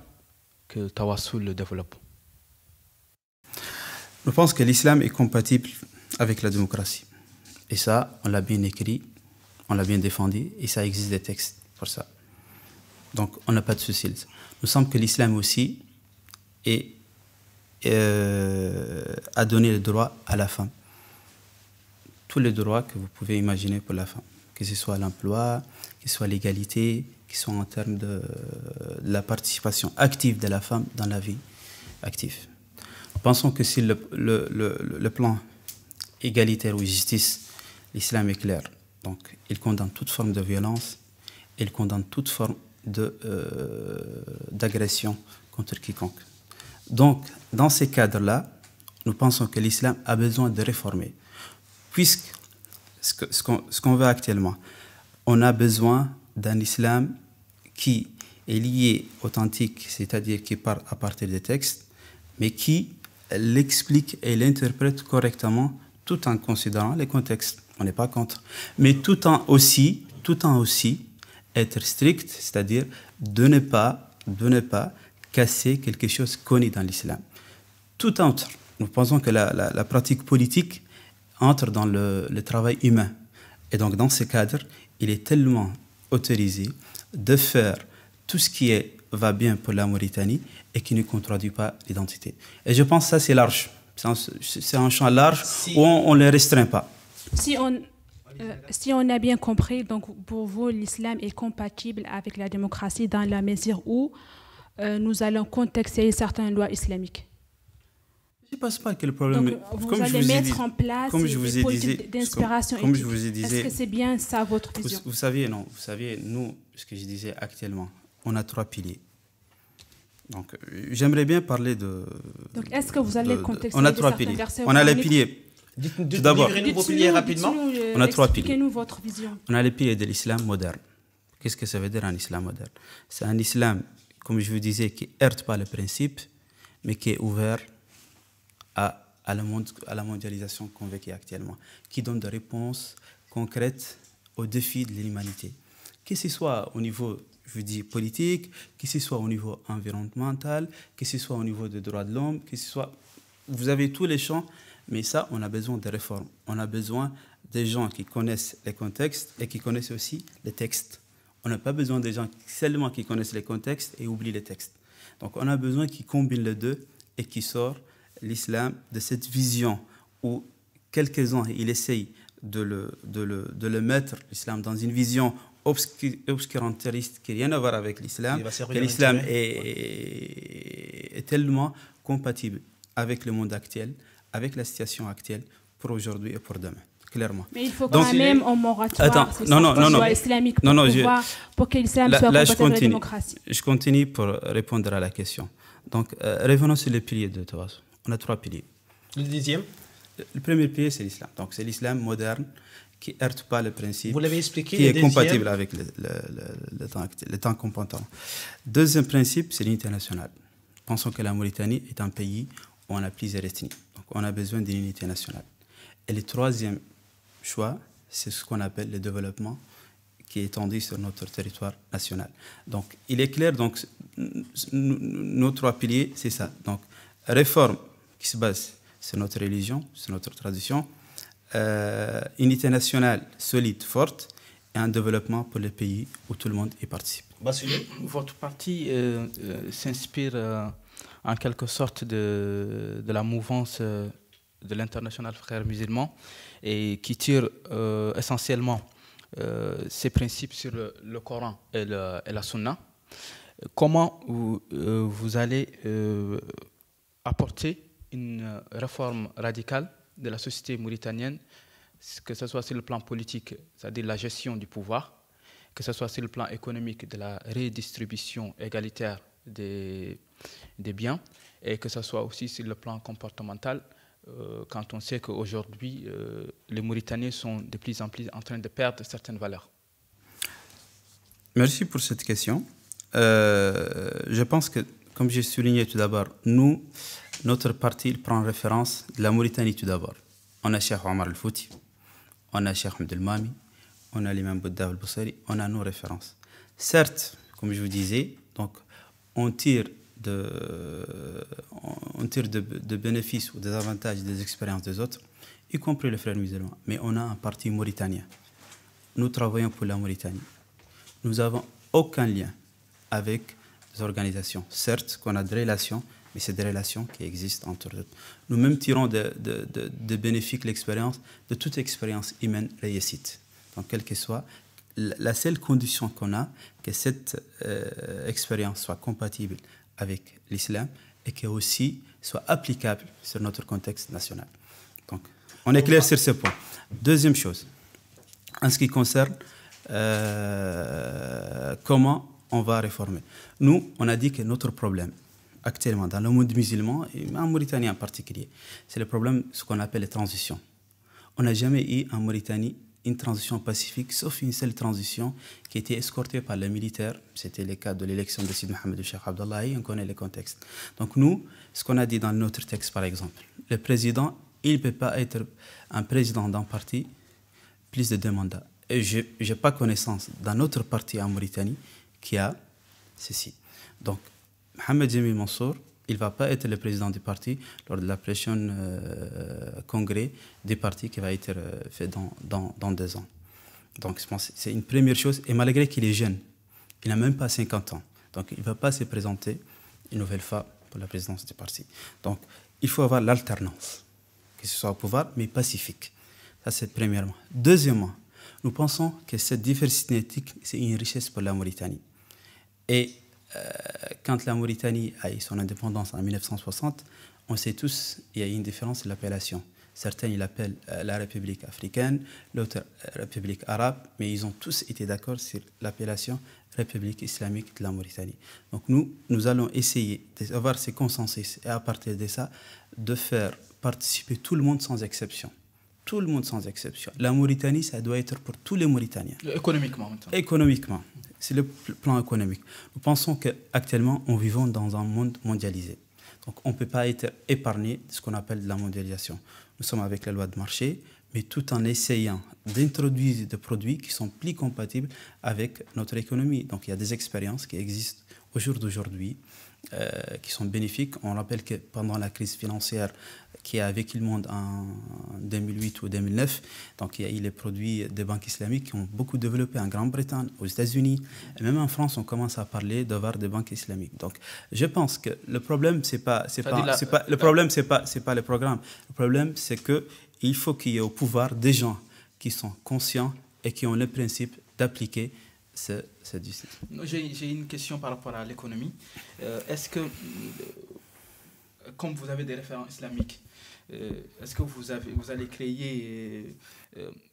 Speaker 8: que Tawassoul développe.
Speaker 6: Je pense que l'islam est compatible avec la démocratie. Et ça, on l'a bien écrit, on l'a bien défendu, et ça existe des textes pour ça. Donc, on n'a pas de souci. Nous semble que l'islam aussi a donné le droit à la femme. Tous les droits que vous pouvez imaginer pour la femme, que ce soit l'emploi, que ce soit l'égalité, que ce soit en termes de la participation active de la femme dans la vie active. Pensons que sur le plan égalitaire ou justice, l'islam est clair. Donc, il condamne toute forme de violence, il condamne toute forme d'agression contre quiconque. Donc, dans ces cadres-là, nous pensons que l'islam a besoin de réformer. Puisque ce qu'on veut actuellement, on a besoin d'un islam qui est lié, authentique, c'est-à-dire qui part à partir des textes, mais qui l'explique et l'interprète correctement tout en considérant les contextes. On n'est pas contre. Mais tout en aussi être strict, c'est-à-dire de ne pas casser quelque chose connu dans l'islam. Tout entre. Nous pensons que la pratique politique entre dans le travail humain. Et donc, dans ce cadre, il est tellement autorisé de faire tout ce qui va bien pour la Mauritanie et qui ne contredit pas l'identité. Et je pense que ça, c'est large. C'est un champ large où on ne les restreint pas.
Speaker 7: Si on a bien compris, donc pour vous, l'islam est compatible avec la démocratie dans la mesure où nous allons contexter certaines lois islamiques.
Speaker 6: Je ne pense pas que le problème...
Speaker 7: Donc, vous allez mettre en place des politiques d'inspiration.
Speaker 6: Comme je vous ai dit,
Speaker 7: est-ce que c'est bien ça votre vision?
Speaker 6: Vous savez, nous, ce que je disais actuellement, on a 3 piliers. Donc, j'aimerais bien parler de...
Speaker 7: Donc, est-ce que vous allez contexter
Speaker 6: on a 3 piliers. On a les piliers.
Speaker 2: Tout d'abord, vos piliers rapidement.
Speaker 6: On a 3 piliers.
Speaker 7: Expliquez-nous votre vision.
Speaker 6: On a les piliers de l'islam moderne. Qu'est-ce que ça veut dire un islam moderne? C'est un islam, comme je vous disais, qui heurte pas le principe, mais qui est ouvert à la mondialisation qu'on vit actuellement, qui donne des réponses concrètes aux défis de l'humanité. Que ce soit au niveau, je vous dis, politique, que ce soit au niveau environnemental, que ce soit au niveau des droits de l'homme, que ce soit... Vous avez tous les champs, mais ça, on a besoin de réformes. On a besoin des gens qui connaissent les contextes et qui connaissent aussi les textes. On n'a pas besoin des gens seulement qui connaissent les contextes et oublient les textes. Donc, on a besoin qu'ils combinent les deux et qui sortent l'islam de cette vision où quelques-uns, ils essayent de le mettre, l'islam, dans une vision obscurantiste qui n'a rien à voir avec l'islam, que l'islam est tellement compatible avec le monde actuel, avec la situation actuelle pour aujourd'hui et pour demain, clairement.
Speaker 7: Mais il faut quand même un moratoire islamique pour que l'islam soit compatible avec la démocratie.
Speaker 6: Je continue pour répondre à la question. Donc, revenons sur les piliers de Tawassoul. On a 3 piliers.
Speaker 2: Le 10e?
Speaker 6: Le premier pilier, c'est l'islam. Donc, c'est l'islam moderne qui ne heurte pas le principe,
Speaker 2: Vous l'avez expliqué,
Speaker 6: qui
Speaker 2: le
Speaker 6: est
Speaker 2: deuxième.
Speaker 6: compatible avec le temps contemporain. Deuxième principe, c'est l'unité nationale. Pensons que la Mauritanie est un pays où on a plusieurs ethnies. Donc, on a besoin d'une unité nationale. Et le troisième choix, c'est ce qu'on appelle le développement qui est étendu sur notre territoire national. Donc, il est clair, donc, nos trois piliers, c'est ça. Donc, réforme qui se base sur notre religion, sur notre tradition, unité nationale solide, forte, et un développement pour le pays où tout le monde y participe.
Speaker 8: Votre parti s'inspire en quelque sorte de la mouvance de l'international frères musulmans et qui tire essentiellement ses principes sur le Coran et la Sunna. Comment vous allez apporter une réforme radicale de la société mauritanienne, que ce soit sur le plan politique, c'est-à-dire la gestion du pouvoir, que ce soit sur le plan économique, de la redistribution égalitaire des biens, et que ce soit aussi sur le plan comportemental, quand on sait qu'aujourd'hui, les Mauritaniens sont de plus en plus en train de perdre certaines valeurs.
Speaker 6: Merci pour cette question. Je pense que, comme j'ai souligné tout d'abord, notre parti il prend référence de la Mauritanie tout d'abord. On a Cheikh Omar El-Fouti, on a Cheikh Ahmed El-Mami, on a l'imam Bouddha El-Boussari, on a nos références. Certes, comme je vous disais, donc, on tire de bénéfices ou des avantages des expériences des autres, y compris les frères musulmans. Mais on a un parti mauritanien. Nous travaillons pour la Mauritanie. Nous n'avons aucun lien avec des organisations. Certes, qu'on a des relations, mais c'est des relations qui existent entre eux. Nous-mêmes tirons de bénéfices l'expérience, de toute expérience humaine réussite. Donc, quelle que soit, la seule condition qu'on a, que cette expérience soit compatible avec l'islam et qu'elle aussi soit applicable sur notre contexte national. Donc, on est clair sur ce point. Deuxième chose, en ce qui concerne comment on va réformer. Nous, on a dit que notre problème, actuellement, dans le monde musulman, et en Mauritanie en particulier, c'est le problème, ce qu'on appelle les transitions. On n'a jamais eu en Mauritanie une transition pacifique, sauf une seule transition qui était escortée par les militaires. C'était le cas de l'élection de Sid Mohamed El Cheikh Abdallahi, on connaît le contexte. Donc nous, ce qu'on a dit dans notre texte, par exemple, le président, il ne peut pas être un président d'un parti plus de 2 mandats. Et je n'ai pas connaissance dans notre parti en Mauritanie qui a ceci. Donc, Mohamed Jamil Mansour, il ne va pas être le président du parti lors de la prochaine congrès du parti qui va être fait dans 2 ans. Donc, je pense que c'est une première chose. Et malgré qu'il est jeune, il n'a même pas 50 ans. Donc, il ne va pas se présenter une nouvelle fois pour la présidence du parti. Donc, il faut avoir l'alternance, que ce soit au pouvoir, mais pacifique. Ça, c'est premièrement. Deuxièmement, nous pensons que cette diversité ethnique, c'est une richesse pour la Mauritanie. Et quand la Mauritanie a eu son indépendance en 1960, on sait tous qu'il y a une différence de l'appellation. Certains ils l'appellent la République africaine, l'autre République arabe, mais ils ont tous été d'accord sur l'appellation République islamique de la Mauritanie. Donc nous allons essayer d'avoir ces consensus et à partir de ça, de faire participer tout le monde sans exception. Tout le monde sans exception. La Mauritanie, ça doit être pour tous les Mauritaniens.
Speaker 8: Économiquement maintenant.
Speaker 6: Économiquement. C'est le plan économique. Nous pensons qu'actuellement, nous vivons dans un monde mondialisé. Donc, on ne peut pas être épargné de ce qu'on appelle la mondialisation. Nous sommes avec la loi de marché, mais tout en essayant d'introduire des produits qui sont plus compatibles avec notre économie. Donc, il y a des expériences qui existent au jour d'aujourd'hui, qui sont bénéfiques. On rappelle que pendant la crise financière qui a vécu le monde en 2008 ou 2009, donc il y a eu les produits des banques islamiques qui ont beaucoup développé en Grande-Bretagne, aux États-Unis, et même en France, on commence à parler d'avoir des banques islamiques. Donc, je pense que le problème, le problème, c'est pas le programme. Le problème, c'est que il faut qu'il y ait au pouvoir des gens qui sont conscients et qui ont le principe d'appliquer ce dispositif.
Speaker 8: J'ai une question par rapport à l'économie. Est-ce que, comme vous avez des référents islamiques, est-ce que vous allez créer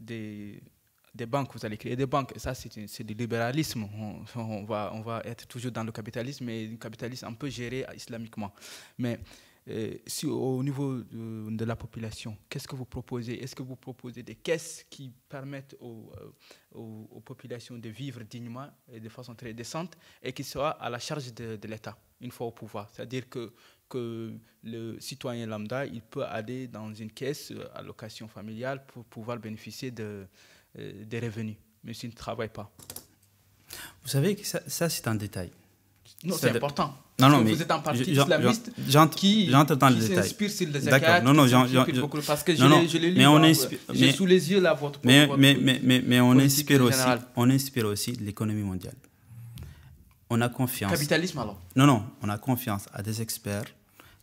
Speaker 8: des banques, vous allez créer des banques? Ça, c'est du libéralisme. On va être toujours dans le capitalisme, mais un capitalisme un peu géré islamiquement. Mais si au niveau de la population. Qu'est-ce que vous proposez? Est-ce que vous proposez des caisses qui permettent aux populations de vivre dignement et de façon très décente et qui soient à la charge de l'État une fois au pouvoir? C'est-à-dire que le citoyen lambda, il peut aller dans une caisse à location familiale pour pouvoir bénéficier des revenus, mais s'il ne travaille pas.
Speaker 6: Vous savez que ça c'est un détail.
Speaker 8: Non, c'est important.
Speaker 6: Non, mais
Speaker 8: vous êtes un parti islamiste qui s'inspire sur les
Speaker 6: D'accord. Non,
Speaker 8: parce que je l'ai lu, j'ai sous les yeux là votre
Speaker 6: mais on inspire aussi de l'économie mondiale. On a confiance.
Speaker 8: Capitalisme alors?
Speaker 6: Non, on a confiance à des experts,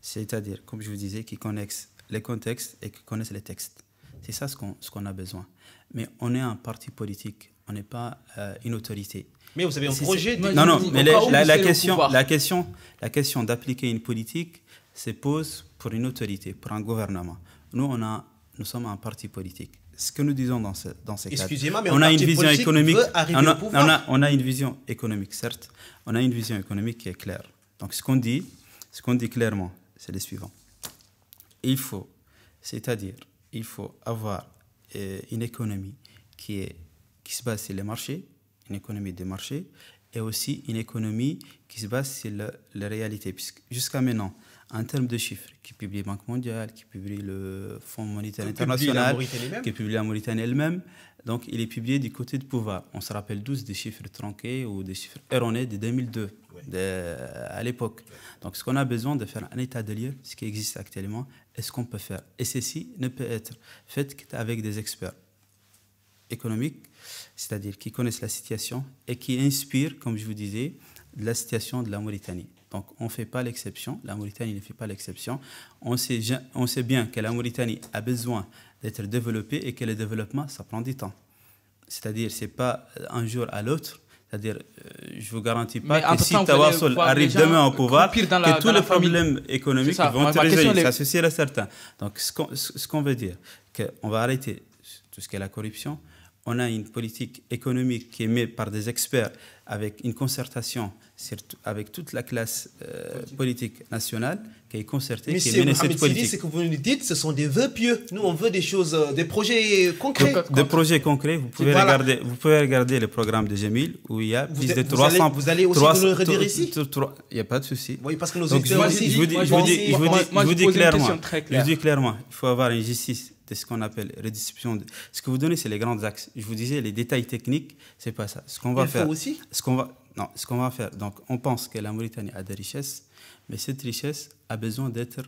Speaker 6: c'est-à-dire, comme je vous disais, qui connaissent les contextes et qui connaissent les textes. C'est ça ce qu'on a besoin. Mais on est un parti politique, on n'est pas une autorité.
Speaker 2: Mais vous avez un projet de...
Speaker 6: Non, mais la question d'appliquer une politique se pose pour une autorité, pour un gouvernement. Nous sommes un parti politique. Ce que nous disons dans ces cas,
Speaker 2: excusez-moi, mais
Speaker 6: on a une vision économique.
Speaker 2: On
Speaker 6: a une vision économique, certes. On a une vision économique qui est claire. Donc ce qu'on dit clairement, c'est le suivant. Il faut avoir une économie qui se base sur les marchés, une économie de marché, et aussi une économie qui se base sur la réalité. Puisque jusqu'à maintenant, en termes de chiffres, qui publie Banque mondiale, qui publie le Fonds monétaire international, qui publie la Mauritanie elle-même, donc il est publié du côté du pouvoir. On se rappelle tous des chiffres tronqués ou des chiffres erronés de 2002, à l'époque. Donc ce qu'on a besoin de faire un état de lieu, ce qui existe actuellement, et ce qu'on peut faire. Et ceci ne peut être fait qu'avec des experts économiques, c'est-à-dire qui connaissent la situation et qui inspirent, comme je vous disais, de la situation de la Mauritanie. Donc on ne fait pas l'exception, la Mauritanie ne fait pas l'exception. On sait bien que la Mauritanie a besoin d'être développée et que le développement, ça prend du temps. C'est-à-dire, ce n'est pas un jour à l'autre. C'est-à-dire, je ne vous garantis pas que si Tawassul arrive demain au pouvoir, que tous les problèmes économiques vont être résolus. Ça, c'est sûr et certain. Donc ce qu'on veut dire, qu'on va arrêter tout ce qui est la corruption. On a une politique économique qui est menée par des experts avec une concertation avec toute la classe politique nationale qui est concertée,
Speaker 2: mais
Speaker 6: qui est menée cette politique.
Speaker 2: Mais ce que vous nous dites, ce sont des vœux pieux. Nous, on veut des choses, des projets concrets.
Speaker 6: Des projets concrets, vous pouvez regarder le programme de Jamil où il y a plus de 300...
Speaker 2: Vous allez aussi nous le redire ici?
Speaker 6: Il n'y a pas de souci.
Speaker 2: Oui, parce que nos auditeurs ici...
Speaker 6: Je vous dis clairement, il faut avoir une justice de ce qu'on appelle redistribution. Ce que vous donnez, c'est les grands axes. Je vous disais, les détails techniques, c'est pas ça. Ce qu'on va faire...
Speaker 2: aussi
Speaker 6: ce qu'on va faire, donc on pense que la Mauritanie a des richesses, mais cette richesse a besoin d'être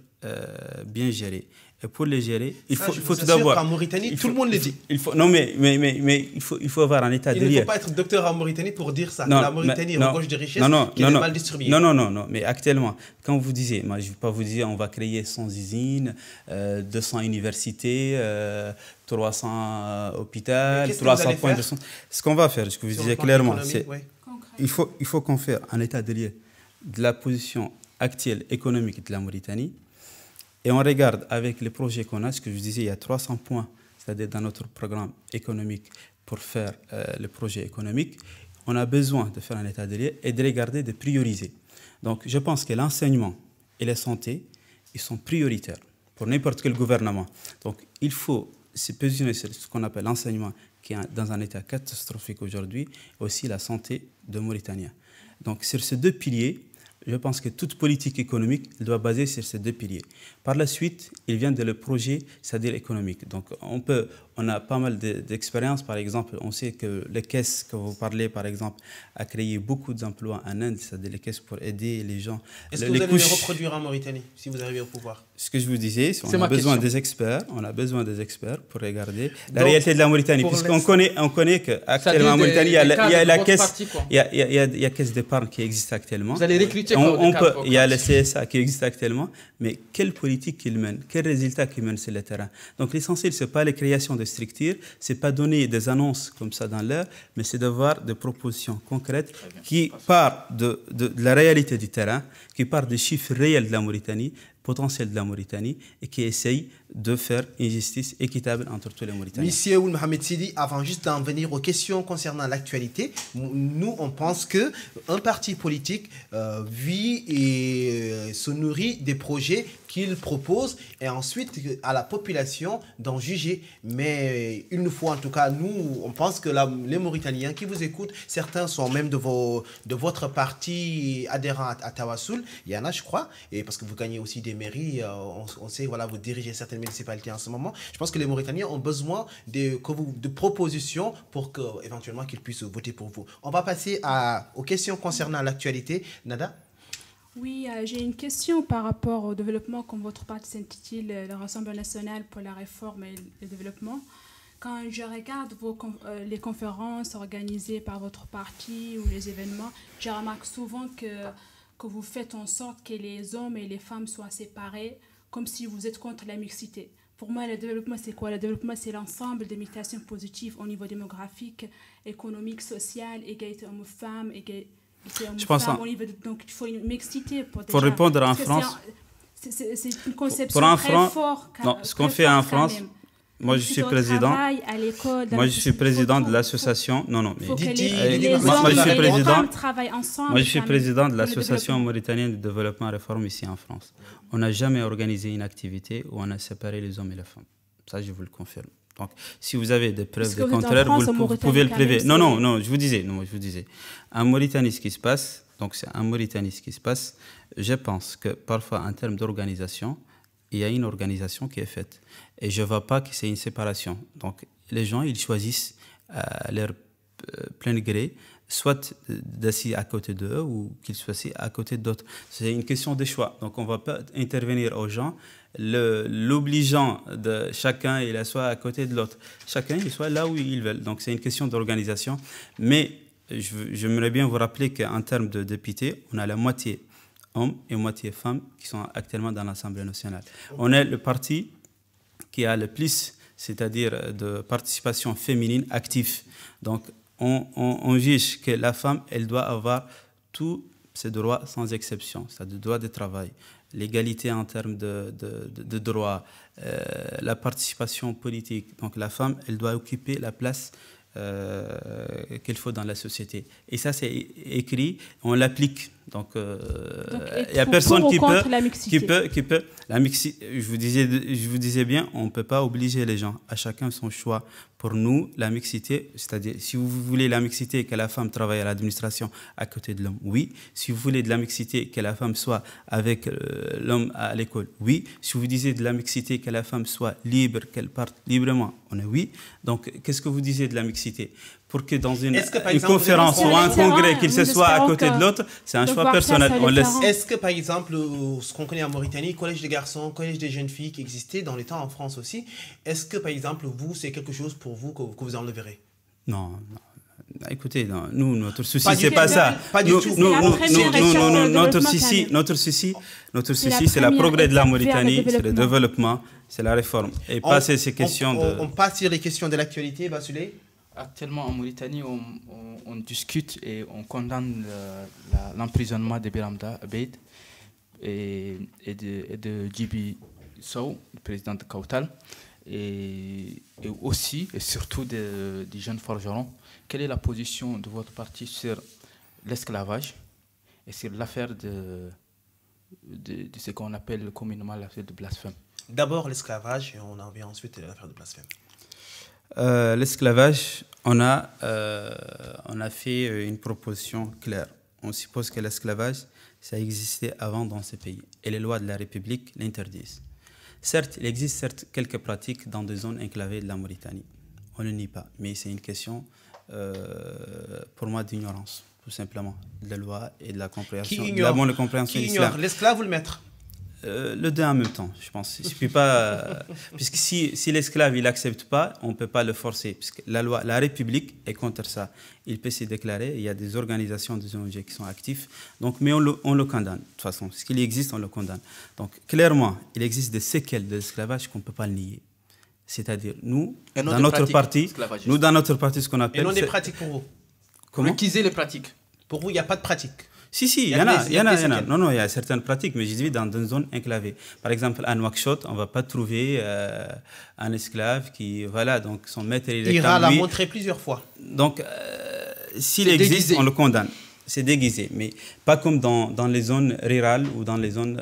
Speaker 6: bien gérée. Et pour les gérer, il faut tout d'abord...
Speaker 2: En Mauritanie, tout le monde le dit.
Speaker 6: Il faut avoir un état de lieu.
Speaker 2: Il ne faut pas être docteur en Mauritanie pour dire ça. La Mauritanie regorge de richesses qui est mal distribuée.
Speaker 6: Non, mais actuellement, quand vous disiez, moi je ne vais pas vous dire on va créer 100 usines, 200 universités, 300 hôpitaux, 300 points de santé. Ce qu'on va faire, ce que vous disiez clairement, c'est il faut qu'on fasse un état de lieu de la position actuelle économique de la Mauritanie. Et on regarde avec les projets qu'on a, ce que je disais, il y a 300 points, c'est-à-dire dans notre programme économique pour faire le projet économique. On a besoin de faire un état de lieu et de regarder, de prioriser. Donc je pense que l'enseignement et la santé, ils sont prioritaires pour n'importe quel gouvernement. Donc il faut se positionner sur ce qu'on appelle l'enseignement, qui est dans un état catastrophique aujourd'hui, et aussi la santé de Mauritaniens. Donc sur ces deux piliers, je pense que toute politique économique doit baser sur ces deux piliers. Par la suite, il vient de le projet, c'est-à-dire économique. Donc, on a pas mal d'expériences. Par exemple, on sait que les caisses que vous parlez, par exemple, a créé beaucoup d'emplois en Inde, c'est-à-dire les caisses pour aider les gens.
Speaker 2: Est-ce que vous allez les reproduire en Mauritanie, si vous arrivez au pouvoir?
Speaker 6: Ce que je vous disais, on a besoin des experts. On a besoin des experts pour regarder la réalité de la Mauritanie. Puisqu'on connaît qu'actuellement en Mauritanie, il y a la caisse, il y a caisse d'épargne qui existe actuellement.
Speaker 8: Vous allez recruter
Speaker 6: il y a le CSA qui existe actuellement, mais quelle politique qu'il mène, quels résultats qu'il mène sur le terrain. Donc l'essentiel, ce n'est pas les créations de structures, ce n'est pas donner des annonces comme ça dans l'air, mais c'est d'avoir des propositions concrètes qui partent de la réalité du terrain, qui partent des chiffres réels de la Mauritanie, potentiel de la Mauritanie, et qui essayent de faire une justice équitable entre tous les Mauritaniens.
Speaker 2: Monsieur Ould Mohamed Sidi, avant juste d'en venir aux questions concernant l'actualité, nous, on pense qu'un parti politique vit et se nourrit des projets qu'il propose et ensuite à la population d'en juger. Mais une fois, en tout cas, nous, on pense que les Mauritaniens qui vous écoutent, certains sont même de votre parti adhérent à Tawassoul. Il y en a, je crois, et parce que vous gagnez aussi des mairies, on sait, voilà, vous dirigez certaines municipalités en ce moment. Je pense que les Mauritaniens ont besoin de propositions pour éventuellement qu'ils puissent voter pour vous. On va passer aux questions concernant l'actualité. Nada?
Speaker 7: Oui, j'ai une question par rapport au développement, comme votre parti s'intitule le Rassemblement national pour la réforme et le développement. Quand je regarde les conférences organisées par votre parti ou les événements, je remarque souvent que vous faites en sorte que les hommes et les femmes soient séparés, comme si vous êtes contre la mixité. Pour moi, le développement, c'est quoi? Le développement, c'est l'ensemble des mutations positives au niveau démographique, économique, social, égalité homme-femme,
Speaker 6: je pense
Speaker 7: donc il faut une mixité
Speaker 6: pour répondre en France.
Speaker 7: C'est une conception très forte.
Speaker 6: Ce qu'on fait en France, moi je suis président. Moi je suis président de l'association. Moi je suis président de l'association mauritanienne de développement et réforme ici en France. On n'a jamais organisé une activité où on a séparé les hommes et les femmes. Ça je vous le confirme. Donc, si vous avez des preuves de contraire, vous pouvez le prouver. Non, je vous disais. En Mauritanie, ce qui se passe, je pense que parfois, en termes d'organisation, il y a une organisation qui est faite. Et je ne vois pas que c'est une séparation. Donc, les gens, ils choisissent à leur plein gré, soit d'assis à côté d'eux ou qu'ils soient assis à côté d'autres. C'est une question de choix. Donc, on ne va pas intervenir aux gens, l'obligeant de chacun, il soit à côté de l'autre. Chacun, il soit là où ils veulent. Donc, c'est une question d'organisation. Mais j'aimerais bien vous rappeler qu'en termes de députés, on a la moitié hommes et moitié femmes qui sont actuellement dans l'Assemblée nationale. On est le parti qui a le plus, c'est-à-dire de participation féminine active. Donc, on juge que la femme, elle doit avoir tous ses droits sans exception, c'est-à-dire le droit de travail, l'égalité en termes de droits, la participation politique. Donc, la femme, elle doit occuper la place qu'il faut dans la société. Et ça, c'est écrit, on l'applique. Donc, il n'y a personne qui peut... La mixité, je vous disais bien, on ne peut pas obliger les gens. À chacun son choix. Pour nous, la mixité, c'est-à-dire, si vous voulez la mixité, que la femme travaille à l'administration à côté de l'homme, oui. Si vous voulez de la mixité, que la femme soit avec l'homme à l'école, oui. Si vous disiez de la mixité, que la femme soit libre, qu'elle parte librement, on est oui. Donc, qu'est-ce que vous disiez de la mixité? Pour que dans une conférence ou un congrès, qu'il se soit à côté de l'autre, c'est un choix personnel.
Speaker 2: Est-ce que, par exemple, ce qu'on connaît en Mauritanie, collège des garçons, collège des jeunes filles qui existaient dans les temps en France aussi, est-ce que, par exemple, vous, c'est quelque chose pour vous que vous enleverez?
Speaker 6: Non. Écoutez, nous, notre souci, c'est pas ça.
Speaker 2: Pas du tout.
Speaker 6: Notre souci, c'est le progrès de la Mauritanie, c'est le développement, c'est la réforme. Et passer ces questions
Speaker 2: on passe sur les questions de l'actualité, Bassoulé.
Speaker 8: Actuellement, en Mauritanie, on discute et on condamne l'emprisonnement de Biramda Abeid et de Djibi Sow, le président de Kautal, et aussi et surtout des jeunes forgerons. Quelle est la position de votre parti sur l'esclavage et sur l'affaire de ce qu'on appelle communément l'affaire de blasphème?
Speaker 2: D'abord l'esclavage et on en vient ensuite à l'affaire de blasphème.
Speaker 6: L'esclavage, on a fait une proposition claire. On suppose que l'esclavage, ça existait avant dans ces pays. Et les lois de la République l'interdisent. Certes, il existe quelques pratiques dans des zones enclavées de la Mauritanie. On ne le nie pas. Mais c'est une question, pour moi, d'ignorance, tout simplement, de la loi et de la compréhension.
Speaker 2: Qui ignore l'esclave ou le maître?
Speaker 6: Le deux en même temps, je pense. Je peux pas, puisque si l'esclave il accepte pas, on peut pas le forcer, puisque la loi, la République est contre ça. Il peut se déclarer. Il y a des organisations des ONG qui sont actifs. Donc, mais on le condamne de toute façon. Ce qu'il existe, on le condamne. Donc, clairement, il existe des séquelles de l'esclavage qu'on peut pas le nier. C'est-à-dire nous, dans notre parti, ce qu'on appelle.
Speaker 2: Et non des pratiques pour vous.
Speaker 6: Comment?
Speaker 8: Qui les pratiques?
Speaker 2: Pour vous, il n'y a pas de pratique.
Speaker 6: Si, il y en a. Non, il y a certaines pratiques, mais je vis dans une zone enclavée. Par exemple, à Nouakchott, on ne va pas trouver un esclave qui, voilà, donc son maître, il est
Speaker 2: Ira l'a montré plusieurs fois.
Speaker 6: Donc, s'il existe, on le condamne. c'est déguisé, mais pas comme dans les zones rurales ou dans les zones,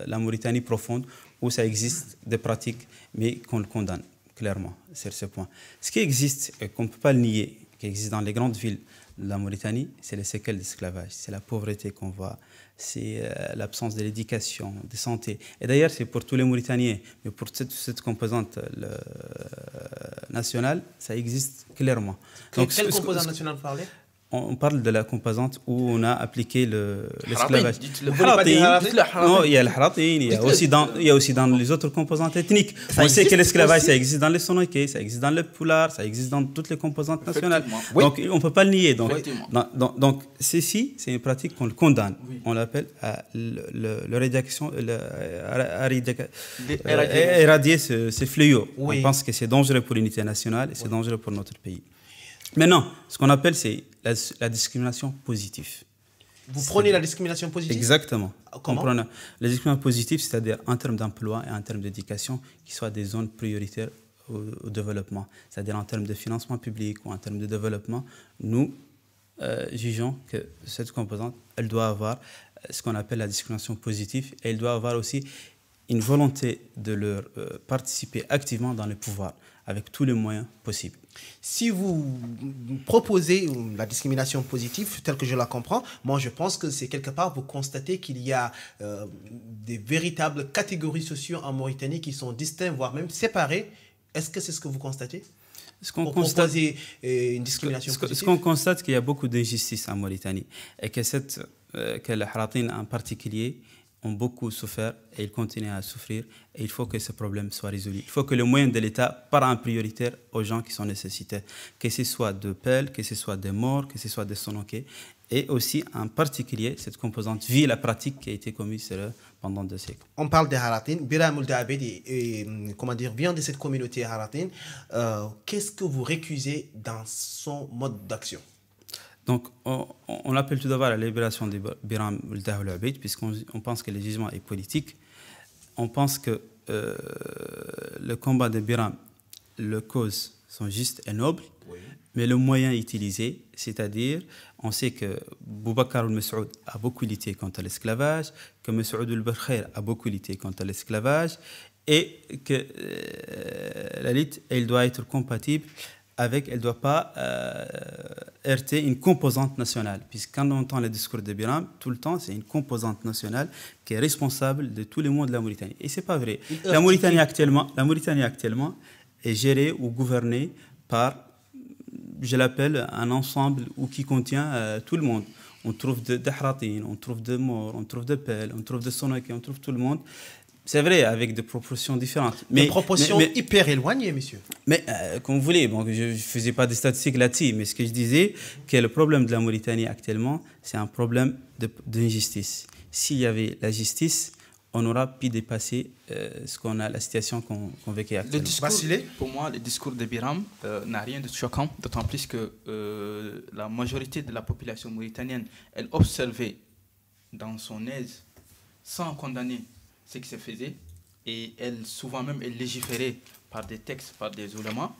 Speaker 6: la Mauritanie profonde, où ça existe des pratiques, mais qu'on le condamne clairement sur ce point. Ce qui existe, qu'on ne peut pas le nier, qui existe dans les grandes villes de la Mauritanie, c'est les séquelles d'esclavage, c'est la pauvreté qu'on voit, c'est l'absence de l'éducation, de santé. Et d'ailleurs, c'est pour tous les Mauritaniens, mais pour cette composante nationale, ça existe clairement.
Speaker 2: Donc, quelle composante nationale vous parlez?
Speaker 6: On parle de la composante où on a appliqué l'esclavage.
Speaker 2: Non,
Speaker 6: il y a le haratin, il y a aussi dans les autres composantes ethniques. On sait que l'esclavage, ça existe dans les Sonoké, ça existe dans le Poulard, ça existe dans toutes les composantes nationales. Oui. Donc, on ne peut pas le nier. Donc ceci, c'est une pratique qu'on le condamne. Oui. On l'appelle éradier ces fléaux. Oui. On pense que c'est dangereux pour l'unité nationale et c'est dangereux pour notre pays. Maintenant, ce qu'on appelle, c'est la discrimination positive.
Speaker 2: Vous prenez la discrimination positive?
Speaker 6: Exactement.
Speaker 2: Comment?
Speaker 6: La discrimination positive, c'est-à-dire en termes d'emploi et en termes d'éducation, qui soient des zones prioritaires au développement. C'est-à-dire en termes de financement public ou en termes de développement, nous jugeons que cette composante, elle doit avoir ce qu'on appelle la discrimination positive et elle doit avoir aussi une volonté de leur participer activement dans le pouvoir, avec tous les moyens possibles.
Speaker 2: Si vous proposez la discrimination positive, telle que je la comprends, moi je pense que c'est quelque part, vous constatez qu'il y a des véritables catégories sociales en Mauritanie qui sont distinctes, voire même séparées. Est-ce que c'est ce que vous constatez? Proposer une discrimination positive?
Speaker 6: Ce qu'on constate, qu'il y a beaucoup d'injustice en Mauritanie et que les Haratin en particulier ont beaucoup souffert et ils continuent à souffrir et il faut que ce problème soit résolu. Il faut que le moyen de l'État part en prioritaire aux gens qui sont nécessitaires, que ce soit de pelles, que ce soit des morts, que ce soit des sonoqués et aussi en particulier cette composante vit la pratique qui a été commise pendant 2 siècles.
Speaker 2: On parle des Haratin, Biram Ould Abed vient de cette communauté Haratin. Qu'est-ce que vous récusez dans son mode d'action?
Speaker 6: Donc, on appelle tout d'abord à la libération de Biram Ould Abed, puisqu'on pense que le jugement est politique. On pense que le combat de Biram, les causes sont justes et nobles, oui. Mais le moyen utilisé, c'est-à-dire, on sait que Boubacar al-Mas'oud a beaucoup lutté contre l'esclavage, que Mas'oud al-Barkhair a beaucoup lutté contre l'esclavage, et que la lutte, elle doit être compatible avec, elle ne doit pas heurter une composante nationale. Puisque quand on entend le discours de Biram, tout le temps, c'est une composante nationale qui est responsable de tous les maux de la Mauritanie. Et ce n'est pas vrai. La Mauritanie actuellement est gérée ou gouvernée par, je l'appelle, un ensemble qui contient tout le monde. On trouve des Haratin, on trouve des morts, on trouve des pelles, on trouve des sonoqués, on trouve tout le monde. C'est vrai, avec des proportions différentes.
Speaker 2: Des proportions hyper éloignées, monsieur.
Speaker 6: Mais, comme vous voulez, bon, je ne faisais pas de statistiques là-dessus, mais ce que je disais, que le problème de la Mauritanie actuellement, c'est un problème d'injustice. S'il y avait la justice, on aura pu dépasser la situation qu'on vit actuellement.
Speaker 8: Pour moi, le discours de Biram n'a rien de choquant, d'autant plus que la majorité de la population mauritanienne, elle observait dans son aise, sans condamner ce qui se faisait, et souvent même elle légiférait par des textes, par des oulémas.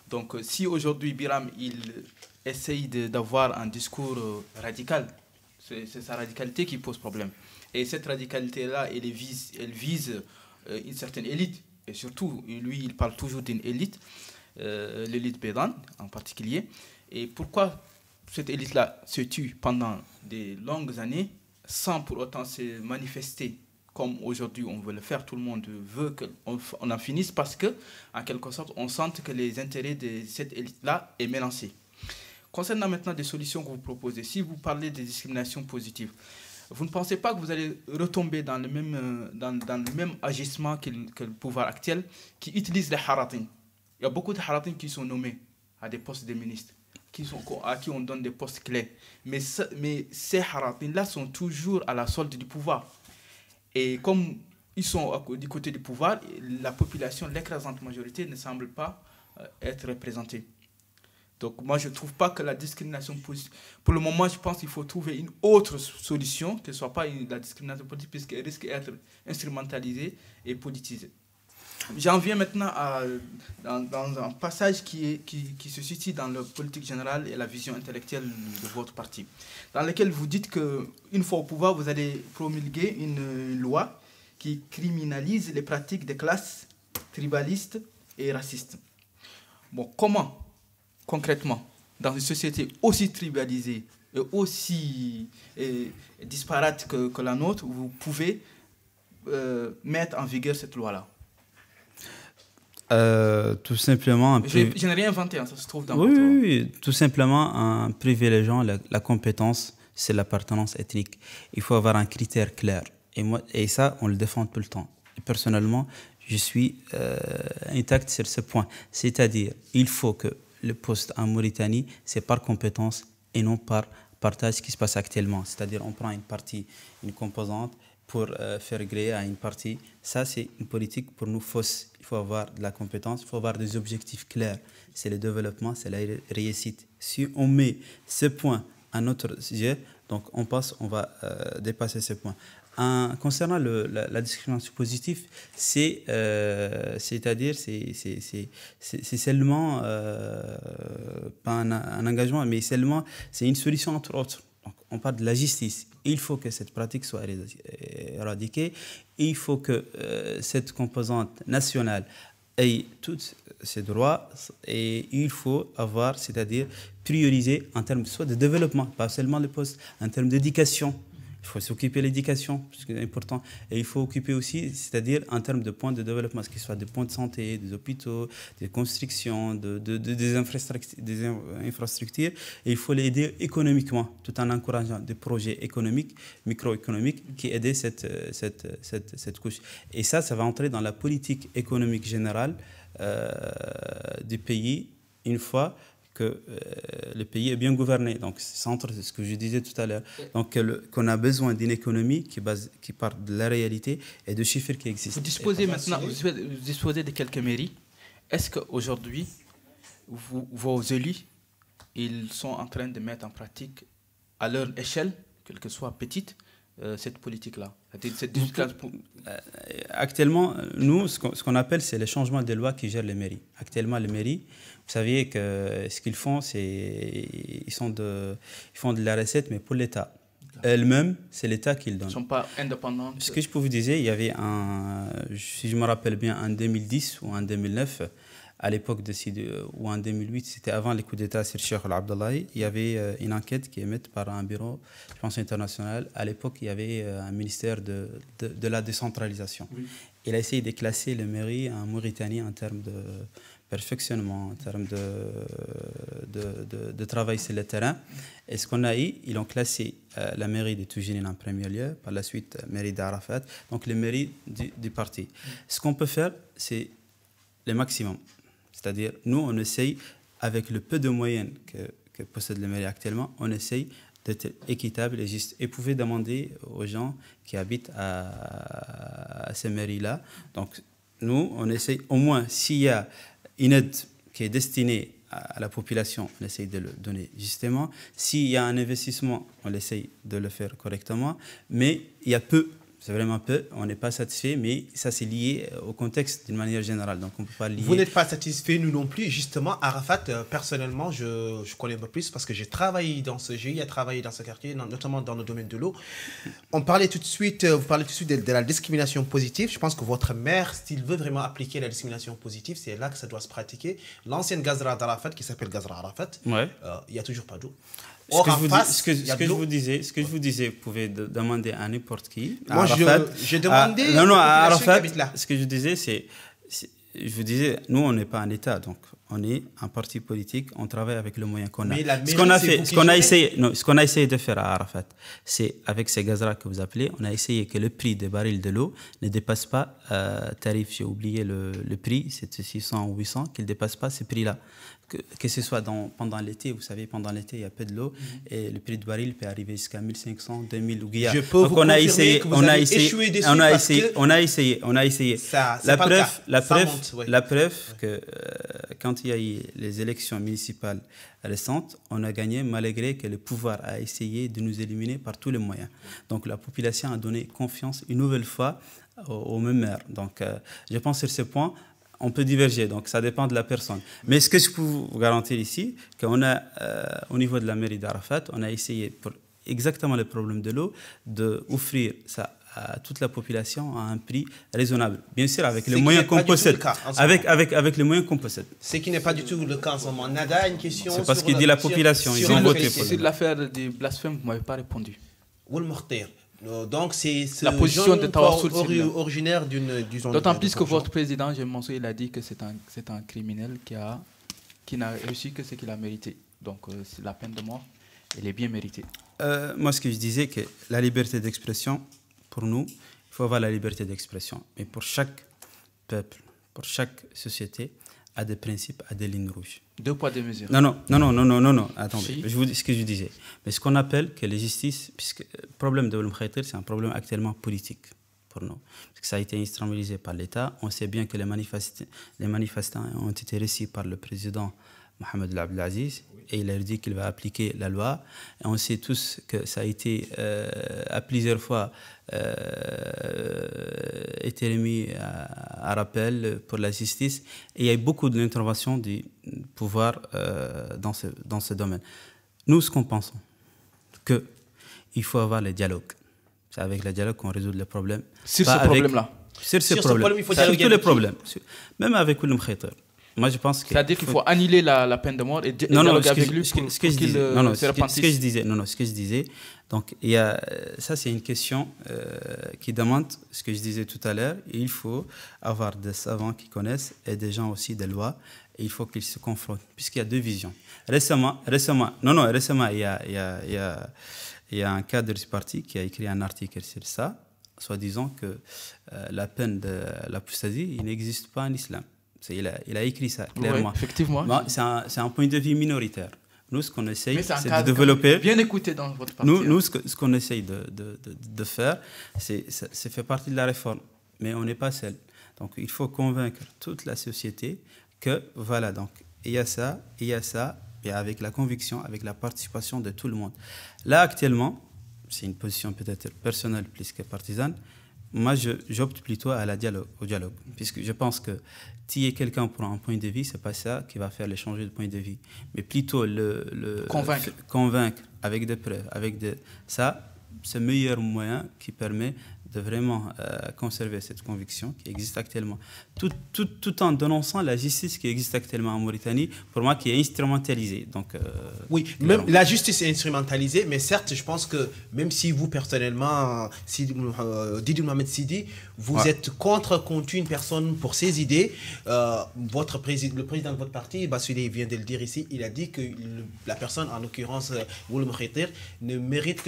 Speaker 8: Donc si aujourd'hui Biram il essaye d'avoir un discours radical, c'est sa radicalité qui pose problème. Et cette radicalité-là, elle vise une certaine élite. Et surtout, lui, il parle toujours d'une élite, l'élite bédane en particulier. Et pourquoi cette élite-là se tue pendant des longues années sans pour autant se manifester comme aujourd'hui on veut le faire, tout le monde veut qu'on en finisse parce que, en quelque sorte, on sent que les intérêts de cette élite-là est mélangé. Concernant maintenant des solutions que vous proposez, si vous parlez des discriminations positives, vous ne pensez pas que vous allez retomber dans le même agissement que le pouvoir actuel qui utilise les Haratin? Il y a beaucoup de Haratin qui sont nommés à des postes de ministres, à qui on donne des postes clés. Mais ces Haratin-là sont toujours à la solde du pouvoir. Et comme ils sont du côté du pouvoir, la population, l'écrasante majorité, ne semble pas être représentée. Donc moi, je ne trouve pas que la discrimination positive... Pour le moment, je pense qu'il faut trouver une autre solution, que ce ne soit pas la discrimination politique, puisqu'elle risque d'être instrumentalisée et politisée.
Speaker 6: J'en viens maintenant dans un passage qui se situe dans la politique générale et la vision intellectuelle de votre parti, dans lequel vous dites qu'une fois au pouvoir, vous allez promulguer une loi qui criminalise les pratiques des classes tribalistes et racistes. Bon, comment, concrètement, dans une société aussi tribalisée et aussi disparate que la nôtre, vous pouvez mettre en vigueur cette loi-là?
Speaker 9: Tout simplement...
Speaker 6: Je n'ai rien inventé, hein, ça se trouve dans
Speaker 9: votre...
Speaker 6: Oui,
Speaker 9: oui, tout simplement en privilégiant la compétence, c'est l'appartenance ethnique. Il faut avoir un critère clair. Et ça, on le défend tout le temps. Et personnellement, je suis intact sur ce point. C'est-à-dire, il faut que le poste en Mauritanie, c'est par compétence et non par partage, ce qui se passe actuellement. C'est-à-dire, on prend une partie, une composante, pour faire gré à une partie. Ça, c'est une politique pour nous fausse. Il faut avoir de la compétence, il faut avoir des objectifs clairs. C'est le développement, c'est la réussite. Si on met ce point à notre sujet, donc on va dépasser ce point. Concernant la discrimination positive, c'est-à-dire c'est seulement pas un engagement, mais seulement c'est une solution entre autres. Donc, on parle de la justice. Il faut que cette pratique soit éradiquée. Il faut que cette composante nationale ait tous ses droits et il faut avoir, c'est-à-dire prioriser en termes soit de développement, pas seulement le poste, en termes d'éducation. Il faut s'occuper de l'éducation, parce que c'est important. Et il faut occuper aussi, c'est-à-dire en termes de points de développement, ce qui soit des points de santé, des hôpitaux, des constructions, des infrastructures. Et il faut l'aider économiquement, tout en encourageant des projets économiques, microéconomiques, qui aident cette couche. Et ça va entrer dans la politique économique générale du pays, une fois que le pays est bien gouverné. Donc, c'est entre ce que je disais tout à l'heure. Donc, qu'on a besoin d'une économie qui part de la réalité et de chiffres qui existent.
Speaker 6: Vous disposez maintenant de quelques mairies. Est-ce qu'aujourd'hui, vos élus, ils sont en train de mettre en pratique, à leur échelle, quelle que soit petite, cette politique-là?
Speaker 9: Actuellement, nous, ce qu'on appelle, c'est le changement des lois qui gèrent les mairies. Actuellement, les mairies, vous saviez que ce qu'ils font, c'est ils font de la recette, mais pour l'État. Elle-même, c'est l'État qui le donne.
Speaker 6: Ils ne sont pas indépendants.
Speaker 9: Ce que je peux vous dire, il y avait si je me rappelle bien, en 2010 ou en 2009, à l'époque ou en 2008, c'était avant les coups d'État sur Cheikh Al-Abdallahi, il y avait une enquête qui est faite par un bureau, je pense, international. À l'époque, il y avait un ministère de la décentralisation. Oui. Il a essayé de classer les mairies en Mauritanie en termes de perfectionnement, en termes de travail sur le terrain. Et ce qu'on a eu, ils ont classé la mairie de Toujinin en premier lieu, par la suite la mairie d'Arafat, donc les mairies du parti. Ce qu'on peut faire, c'est le maximum. C'est-à-dire, nous, on essaye, avec le peu de moyens que possède les mairies actuellement, on essaye d'être équitable et juste. Et vous pouvez demander aux gens qui habitent à ces mairies-là. Donc, nous, on essaye, au moins, s'il y a une aide qui est destinée à la population, on essaye de le donner justement. S'il y a un investissement, on essaye de le faire correctement. Mais il y a peu. C'est vraiment peu, on n'est pas satisfait, mais ça c'est lié au contexte d'une manière générale. Donc on peut pas lier.
Speaker 2: Vous n'êtes pas satisfait, nous non plus. Justement, Arafat, personnellement, je connais un peu plus parce que j'ai travaillé dans ce GIE, j'ai travaillé dans ce quartier, notamment dans le domaine de l'eau. Vous parlez tout de suite de la discrimination positive. Je pense que votre maire, s'il veut vraiment appliquer la discrimination positive, c'est là que ça doit se pratiquer. L'ancienne gazra d'Arafat, qui s'appelle Gazra Arafat, il n'y a toujours pas d'eau.
Speaker 9: Ce que je vous disais, vous pouvez demander à n'importe qui.
Speaker 2: Moi, j'ai demandé
Speaker 9: à Arafat. Ce que je disais, nous, on n'est pas un État, donc on est un parti politique, on travaille avec le moyen qu'on a. Ce qu'on a essayé de faire à Arafat, c'est avec ces gazras que vous appelez, on a essayé que le prix des barils de l'eau ne dépasse pas tarif. J'ai oublié le prix, c'est 600 ou 800, qu'il ne dépasse pas ces prix-là. Que ce soit pendant l'été, vous savez, pendant l'été, il y a peu de l'eau et le prix du baril peut arriver jusqu'à 1500, 2000 ou Guilla.
Speaker 2: Je peux vous confirmer que vous avez échoué dessus
Speaker 9: on a essayé. La preuve que quand il y a eu les élections municipales récentes, on a gagné malgré que le pouvoir a essayé de nous éliminer par tous les moyens. Donc la population a donné confiance une nouvelle fois au même maire. Donc, je pense que sur ce point, on peut diverger, donc ça dépend de la personne. Mais ce que je peux vous garantir ici, qu'on a, au niveau de la mairie d'Arafat, on a essayé, pour exactement le problème de l'eau, d'offrir ça à toute la population à un prix raisonnable. Bien sûr, avec les moyens qu'on possède. Avec les moyens qu'on possède.
Speaker 2: Ce qui n'est pas du tout le cas en ce moment. Nada, une question.
Speaker 9: C'est parce qu'il dit la population, ils ont voté pour.
Speaker 8: Sur l'affaire du blasphème, vous ne m'avez pas répondu.
Speaker 2: Donc, c'est
Speaker 8: la position de Tawassoul
Speaker 2: originaire d'une zone.
Speaker 8: D'autant plus que votre président, j'ai mentionné, il a dit que c'est un criminel qui n'a reçu que ce qu'il a mérité. Donc, c'est la peine de mort, elle est bien méritée.
Speaker 9: Moi, ce que je disais, que la liberté d'expression, pour nous, il faut avoir la liberté d'expression. Mais pour chaque peuple, pour chaque société, a des principes, a des lignes rouges.
Speaker 8: 2 poids, 2 mesures.
Speaker 9: Non. Attendez,
Speaker 8: Si.
Speaker 9: je vous dis ce que je disais. Mais ce qu'on appelle que la justice, puisque le problème de Oulim Khayter, c'est un problème actuellement politique pour nous. Parce que ça a été instrumentalisé par l'État. On sait bien que les manifestants ont été reçus par le président Mohamed Abdelaziz, et il a dit qu'il va appliquer la loi. Et on sait tous que ça a été à plusieurs fois été remis à rappel pour la justice. Et il y a eu beaucoup de l'intervention du pouvoir dans ce domaine. Nous, ce qu'on pense, qu'il faut avoir le dialogue. C'est avec le dialogue qu'on résout les problèmes.
Speaker 8: Sur ce problème-là.
Speaker 9: Sur ce problème, il faut dialoguer sur tous les problèmes. Même avec Oulim Khayter. Moi, je pense que
Speaker 8: c'est-à-dire qu'il faut annuler la peine de mort et dialoguer avec lui pour qu'il se repentisse.
Speaker 9: Ce que je disais, donc, il y a, ça c'est une question qui demande, ce que je disais tout à l'heure, il faut avoir des savants qui connaissent et des gens aussi des lois, et il faut qu'ils se confrontent, puisqu'il y a 2 visions. Récemment, il y a un cadre du parti qui a écrit un article sur ça, soi-disant que la peine de l'apostasie, il n'existe pas en islam. Il a écrit ça clairement.
Speaker 8: Oui, effectivement.
Speaker 9: Bon, c'est un point de vue minoritaire. Nous, ce qu'on essaye, c'est de développer.
Speaker 8: Bien écouté dans votre parti.
Speaker 9: Nous, ce qu'on essaye de faire, c'est fait partie de la réforme. Mais on n'est pas seul. Donc, il faut convaincre toute la société que, voilà, donc, il y a ça, et avec la conviction, avec la participation de tout le monde. Là, actuellement, c'est une position peut-être personnelle plus que partisane. Moi, j'opte plutôt au dialogue, puisque je pense que tuer quelqu'un pour un point de vue, c'est pas ça qui va faire le changer de point de vue, mais plutôt le convaincre avec des preuves, ça, c'est le meilleur moyen qui permet de vraiment conserver cette conviction qui existe actuellement, tout en dénonçant la justice qui existe actuellement en Mauritanie, pour moi, qui est instrumentalisée. Donc,
Speaker 2: oui, même la justice est instrumentalisée, mais certes, je pense que même si vous, personnellement, Didi Mohamed Sidi, vous êtes contre une personne pour ses idées, le président de votre parti, Bassouli vient de le dire ici, il a dit que la personne, en l'occurrence Oulim Khayter, ne mérite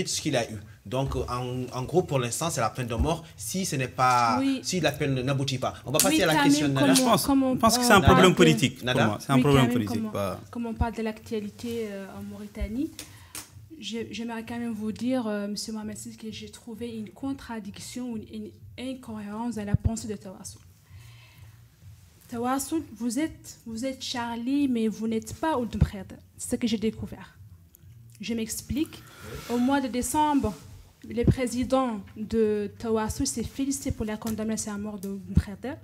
Speaker 2: ce qu'il a eu. Donc, en gros, pour l'instant, c'est la peine de mort si la peine n'aboutit pas. On va passer à la question de Nada.
Speaker 9: Je pense que c'est un problème politique. Pour moi. C'est un problème politique.
Speaker 7: Comme on parle de l'actualité en Mauritanie, j'aimerais quand même vous dire, M. Mohamed Sidi, que j'ai trouvé une contradiction, une incohérence dans la pensée de Tawassoul. Tawassoul, vous êtes Charlie, mais vous n'êtes pas Oulim Khayter. C'est ce que j'ai découvert. Je m'explique. Au mois de décembre, le président de Tawassoul s'est félicité pour la condamnation à mort de Oulim Khayter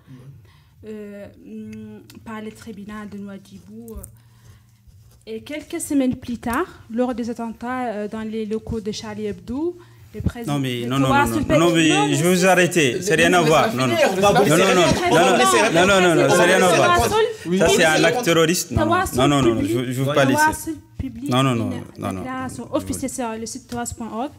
Speaker 7: par le tribunal de Nouadhibou. Et quelques semaines plus tard, lors des attentats dans les locaux de Charlie Hebdo, le président
Speaker 9: non mais je vais vous arrêter, c'est rien à voir. Non, c'est rien à voir. Ça c'est un acte terroriste. Non, je ne veux pas laisser.
Speaker 7: Une déclaration officielle sur le site tawas.org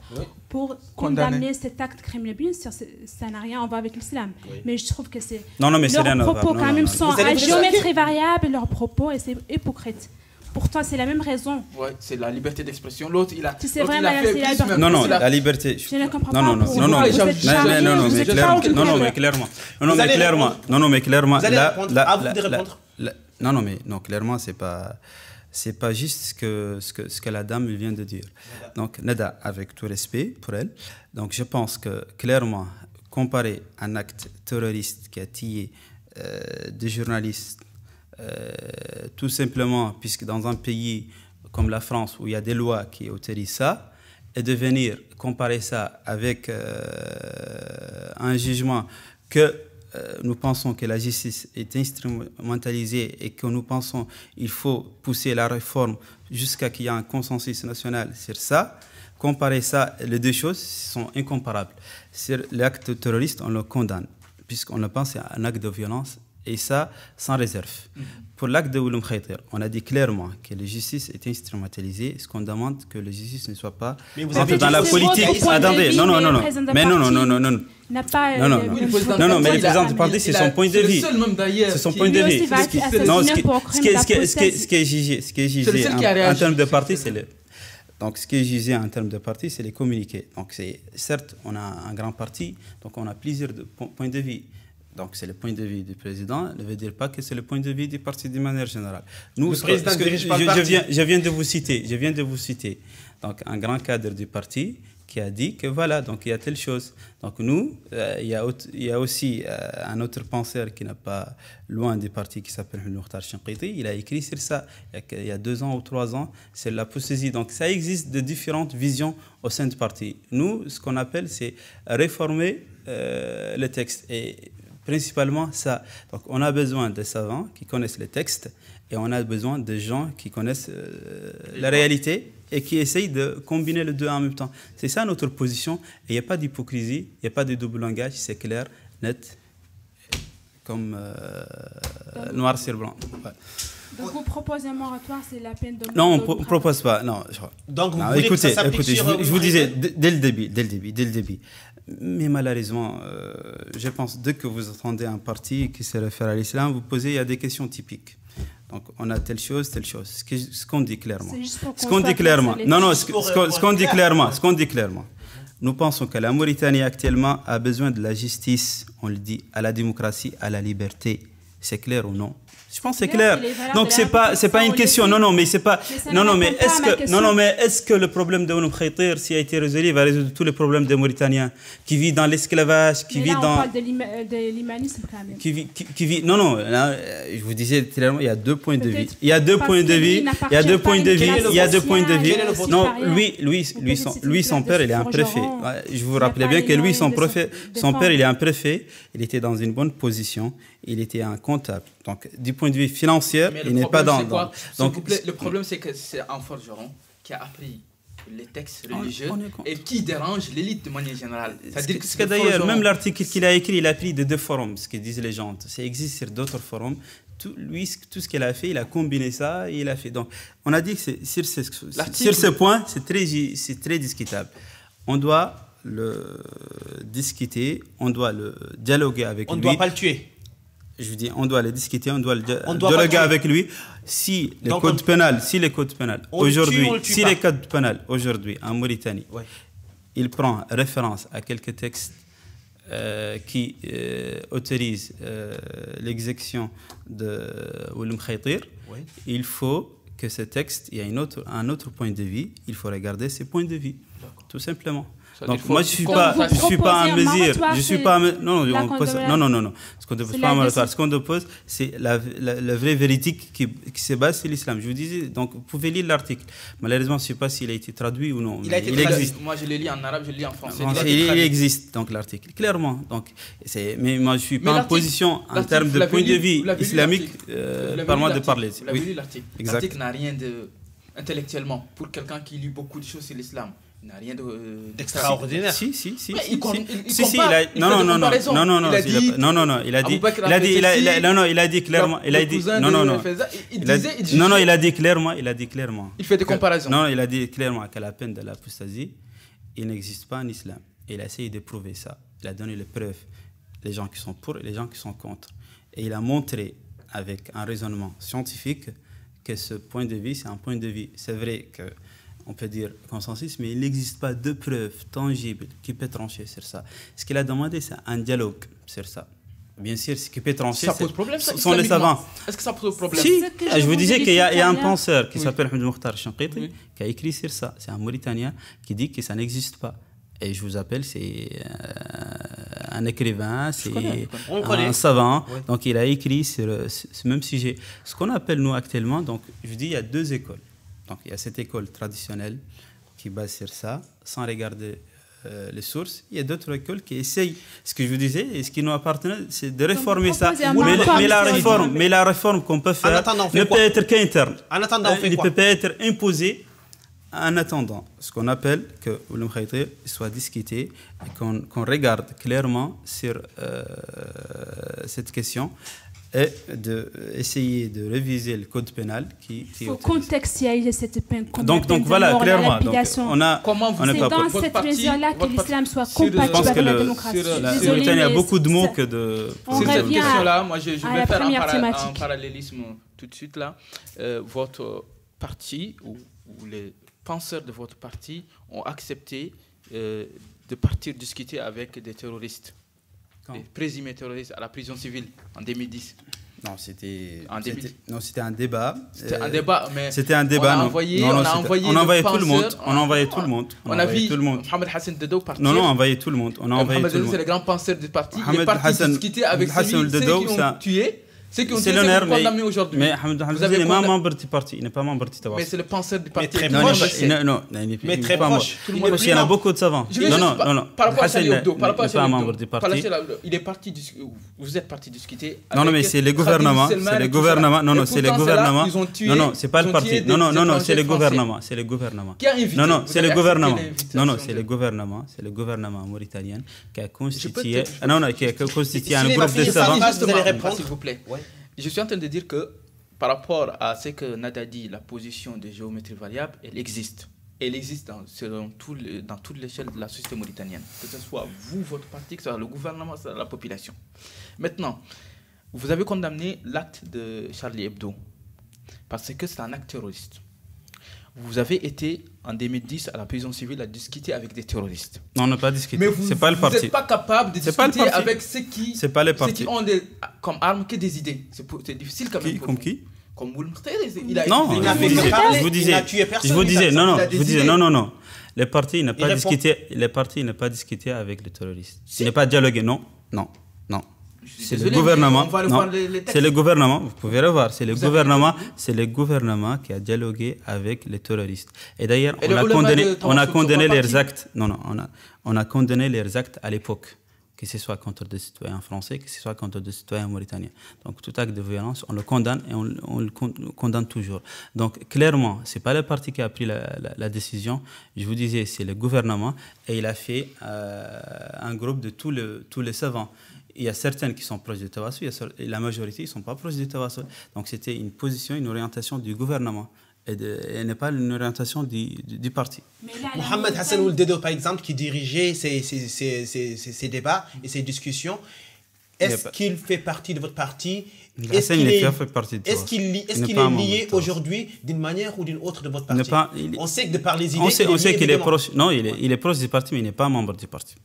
Speaker 7: pour condamner cet acte criminel. Bien sûr, ça n'a rien à voir avec l'islam. Mais je trouve que c'est... Leurs propos quand même sont à géométrie variable, leurs propos, et c'est hypocrite. Pourtant, c'est la même raison.
Speaker 8: Oui, c'est la liberté d'expression. L'autre, il a fait
Speaker 9: plus... la liberté...
Speaker 7: Je ne comprends pas.
Speaker 9: Mais clairement...
Speaker 2: Vous allez répondre. À vous de répondre.
Speaker 9: Clairement, c'est pas juste ce que la dame vient de dire. Donc, Nada, avec tout respect pour elle, donc je pense que clairement, comparer un acte terroriste qui a tué des journalistes, tout simplement, puisque dans un pays comme la France, où il y a des lois qui autorisent ça, et de venir comparer ça avec un jugement que nous pensons que la justice est instrumentalisée et que nous pensons qu'il faut pousser la réforme jusqu'à qu'il y ait un consensus national sur ça, comparer ça, les deux choses sont incomparables. Sur l'acte terroriste, on le condamne, puisqu'on le pense à un acte de violence, et ça sans réserve. Pour l'acte de Ouloum Khaytir, on a dit clairement que la justice est instrumentalisée, ce qu'on demande que la justice ne soit pas dans la politique. Attendez, non, mais non.
Speaker 7: N'a pas
Speaker 9: non, mais le président du parti, c'est son point de vue. C'est son point de vue. Non, ce qui est jugé en termes de parti, c'est le... Donc, ce qui est jugé en termes de parti, c'est les communiqués. Donc, certes, on a un grand parti, donc on a plusieurs points de vue. Donc, c'est le point de vue du président, ne veut dire pas que c'est le point de vue du parti de manière générale. Nous, je viens de vous citer donc, un grand cadre du parti qui a dit que voilà, donc il y a telle chose. Donc nous, il y a aussi un autre penseur qui n'est pas loin du parti qui s'appelle Mokhtar Chinqiti. Il a écrit sur ça il y a 2 ans ou 3 ans, c'est l'aposthasie. Donc ça existe de différentes visions au sein du parti. Nous, ce qu'on appelle, c'est réformer le texte. Et principalement ça. Donc on a besoin de savants qui connaissent les textes et on a besoin de gens qui connaissent la réalité et qui essayent de combiner les deux en même temps. C'est ça notre position. Et il n'y a pas d'hypocrisie, il n'y a pas de double langage, c'est clair, net, comme noir sur blanc. Ouais.
Speaker 7: Donc vous proposez un moratoire, c'est la peine de mort?
Speaker 9: Non, on ne propose pas. Non.
Speaker 2: Donc vous
Speaker 9: voulez
Speaker 2: écoutez, que ça s'applique sur...
Speaker 9: je vous disais, dès le début. Mais malheureusement, je pense, dès que vous entendez un parti qui se réfère à l'islam, vous posez, il y a des questions typiques. Donc, on a telle chose. Ce qu'on dit clairement. Ce qu'on dit clairement. Nous pensons que la Mauritanie actuellement a besoin de la justice, on le dit, à la démocratie, à la liberté. C'est clair ou non? Je pense que c'est clair. Donc c'est pas une question. Non, mais c'est pas. Mais est-ce que le problème de Ouloum Khaytir, s'il a été résolu, va résoudre tous les problèmes des Mauritaniens qui vivent dans l'esclavage, qui vivent dans.
Speaker 7: On parle de l'humanisme quand même.
Speaker 9: Qui vit. Non. Là, je vous disais clairement, il y a 2 points de vue. Il y a 2 points de vue. Non, lui, son père, il est un préfet. Je vous rappelais bien que lui, son père, il est un préfet. Il était dans une bonne position. Il était un comptable. Donc, du point de vue financier, il n'est pas dans...
Speaker 8: Donc, le problème, c'est que c'est un forgeron qui a appris les textes religieux et qui dérange l'élite de manière générale. C'est-à-dire
Speaker 9: que d'ailleurs, même l'article qu'il a écrit, il a pris de 2 forums, ce que disent les gens. Ça existe sur d'autres forums. Tout ce qu'il a fait, il a combiné ça et il a fait. Donc, on a dit que sur ce point, c'est très discutable. On doit le discuter, on doit le dialoguer avec lui.
Speaker 2: On ne doit pas le tuer.
Speaker 9: Je vous dis, on doit le discuter, on doit le dialoguer avec lui. Si les codes pénals aujourd'hui en Mauritanie, il prend référence à quelques textes qui autorisent l'exécution de Ouloum Khaytir, il faut que ce texte, il y a un autre point de vue, il faut regarder ces points de vue, tout simplement. Donc moi je suis pas en mesure, non. Ce qu'on dépose pas un moratoire, ce qu'on dépose c'est la vraie vérité qui se base sur l'islam. Je vous disais, donc vous pouvez lire l'article. Malheureusement je ne sais pas s'il a été traduit ou non.
Speaker 8: Il existe. Moi je l'ai lu en arabe, je le lis en français.
Speaker 9: Il existe donc l'article clairement. Donc mais moi je suis pas en position en termes de point de vue islamique par de parler.
Speaker 8: Vous l'avez lu l'article. L'article n'a rien de intellectuellement pour quelqu'un qui lit beaucoup de choses sur l'islam. Il n'a rien
Speaker 2: d'extraordinaire.
Speaker 9: Si.
Speaker 8: Il
Speaker 9: a dit clairement. Il
Speaker 8: fait des comparaisons.
Speaker 9: Non, il a dit clairement que la peine de l'apostasie, il n'existe pas en islam. Il a essayé de prouver ça. Il a donné les preuves, les gens qui sont pour et les gens qui sont contre. Et il a montré avec un raisonnement scientifique que ce point de vue, c'est un point de vue. C'est vrai que on peut dire consensus, mais il n'existe pas de preuves tangibles qui peut trancher sur ça. Ce qu'il a demandé, c'est un dialogue sur ça. Bien sûr, ce qui peut trancher,
Speaker 8: ça pose problème, ça,
Speaker 9: sont les savants.
Speaker 8: Est-ce que ça pose problème?
Speaker 9: Si, je vous disais qu'il y a un penseur qui s'appelle Mokhtar Chinqiti qui a écrit sur ça. C'est un Mauritanien qui dit que ça n'existe pas. Et je vous appelle, c'est un écrivain, c'est un savant. Oui. Donc il a écrit sur ce même sujet. Ce qu'on appelle nous actuellement, donc je vous dis, il y a 2 écoles. Donc il y a cette école traditionnelle qui base sur ça, sans regarder les sources. Il y a d'autres écoles qui essayent. Ce que je vous disais, et ce qui nous appartenait, c'est de réformer ça. Mais la réforme qu'on peut faire ne peut être qu'interne.
Speaker 2: En attendant, on fait
Speaker 9: Il ne
Speaker 2: quoi?
Speaker 9: peut pas être imposé. En attendant, ce qu'on appelle que Ouloum Khaytir soit discuté et qu'on regarde clairement sur cette question et d'essayer de réviser le code pénal qui
Speaker 7: Il faut contextualiser cette peine.
Speaker 9: Donc voilà, clairement. Donc, on a,
Speaker 7: comment vous c'est dans cette mesure-là que l'islam soit compatible avec la démocratie.
Speaker 9: La Mauritanie a beaucoup de mots que de...
Speaker 8: Sur cette question-là, moi je vais faire un parallélisme tout de suite là. Votre parti ou les penseurs de votre parti ont accepté de partir discuter avec des terroristes, des présumés terroristes à la prison civile en 2010.
Speaker 9: Non, c'était un
Speaker 8: débat.
Speaker 9: C'était un débat, mais on a envoyé tout le monde. On a envoyé tout le monde.
Speaker 8: On a vu Mohamed Hassan Dedo partir.
Speaker 9: Non, on a envoyé tout le monde.
Speaker 8: Mohamed Dedo, c'est le grand penseur du parti. Il est parti discuter avec ceux qui ont tué. Ceux qui ont été condamnés aujourd'hui.
Speaker 9: Mais Hamid Hassan n'est pas membre du parti. Il n'est pas membre du Tawas.
Speaker 8: Mais c'est le penseur du parti.
Speaker 2: Mais très proche.
Speaker 9: Non, il n'est pas membre. Parce qu'il y en a beaucoup de savants. Non.
Speaker 8: Par rapport à Charlie Hebdo,
Speaker 9: il
Speaker 8: est parti. Vous êtes parti discuter.
Speaker 9: Non, mais c'est les gouvernements. C'est les gouvernements. Non, c'est les gouvernements. Non, c'est pas le parti. Non, c'est les gouvernements. C'est les gouvernements.
Speaker 8: Qui a invité?
Speaker 9: Non, c'est les gouvernements. Non, c'est les gouvernements. C'est le gouvernement mauritanien qui a constitué. Qui a constitué un groupe de savants.
Speaker 8: Vous allez répondre, s'il vous plaît. Je suis en train de dire que par rapport à ce que Nada dit, la position de géométrie variable, elle existe. Elle existe dans toute l'échelle de la société mauritanienne. Que ce soit vous, votre parti, que ce soit le gouvernement, que ce soit la population. Maintenant, vous avez condamné l'acte de Charlie Hebdo parce que c'est un acte terroriste. Vous avez été en 2010 à la prison civile à discuter avec des terroristes.
Speaker 9: Non, on n'a pas discuté.
Speaker 8: Mais vous n'êtes pas capable de discuter avec ceux qui ont comme arme que des idées. C'est difficile quand même.
Speaker 9: Comme qui?
Speaker 8: Comme Ouloum Khaytir.
Speaker 9: Je vous disais, non. Les partis n'ont pas discuté avec les terroristes. Il n'est pas dialogué, non. C'est le gouvernement. C'est le gouvernement. Vous pouvez revoir. C'est le gouvernement qui a dialogué avec les terroristes. Et d'ailleurs, on a condamné leurs actes. On a condamné leurs actes à l'époque, que ce soit contre des citoyens français, que ce soit contre des citoyens mauritaniens. Donc tout acte de violence, on le condamne et on le condamne toujours. Donc clairement, c'est pas le parti qui a pris la décision. Je vous disais, c'est le gouvernement et il a fait un groupe de tous les savants. Il y a certaines qui sont proches du Tawasul, et la majorité ne sont pas proches du Tawasul. Donc c'était une position, une orientation du gouvernement, et n'est pas une orientation du parti.
Speaker 2: Mohamed Hassan Ould Dedo, par exemple, qui dirigeait ces débats et ces discussions, est-ce qu'il fait partie de votre parti? Est-ce qu'il est lié aujourd'hui d'une manière ou d'une autre de votre parti? On sait que de par les idées...
Speaker 9: On sait qu'il est proche. Non, il est proche du parti, mais il n'est pas membre du parti.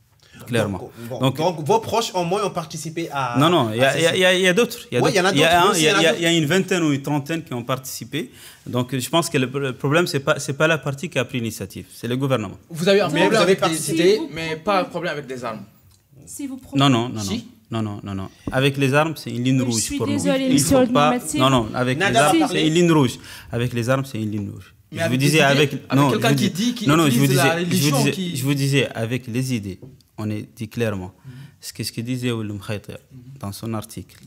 Speaker 9: Clairement.
Speaker 2: Donc vos proches, au moins, ont participé à...
Speaker 9: Non, il y a d'autres. Il y a une vingtaine ou une trentaine qui ont participé. Donc, je pense que le problème, ce n'est pas la partie qui a pris l'initiative, c'est le gouvernement.
Speaker 8: Vous avez un problème avec des idées, mais pas un problème avec des armes.
Speaker 9: Non. Avec les armes, c'est une ligne rouge pour nous.
Speaker 7: Il faut pas...
Speaker 9: Non, avec les armes, c'est une ligne rouge. Avec les armes, c'est une ligne rouge.
Speaker 8: Mais je vous disais quelqu'un qui dit qu'il utilise la religion qui...
Speaker 9: Je vous disais, avec les idées, on est dit clairement ce que disait Ouloum Khaytir dans son article.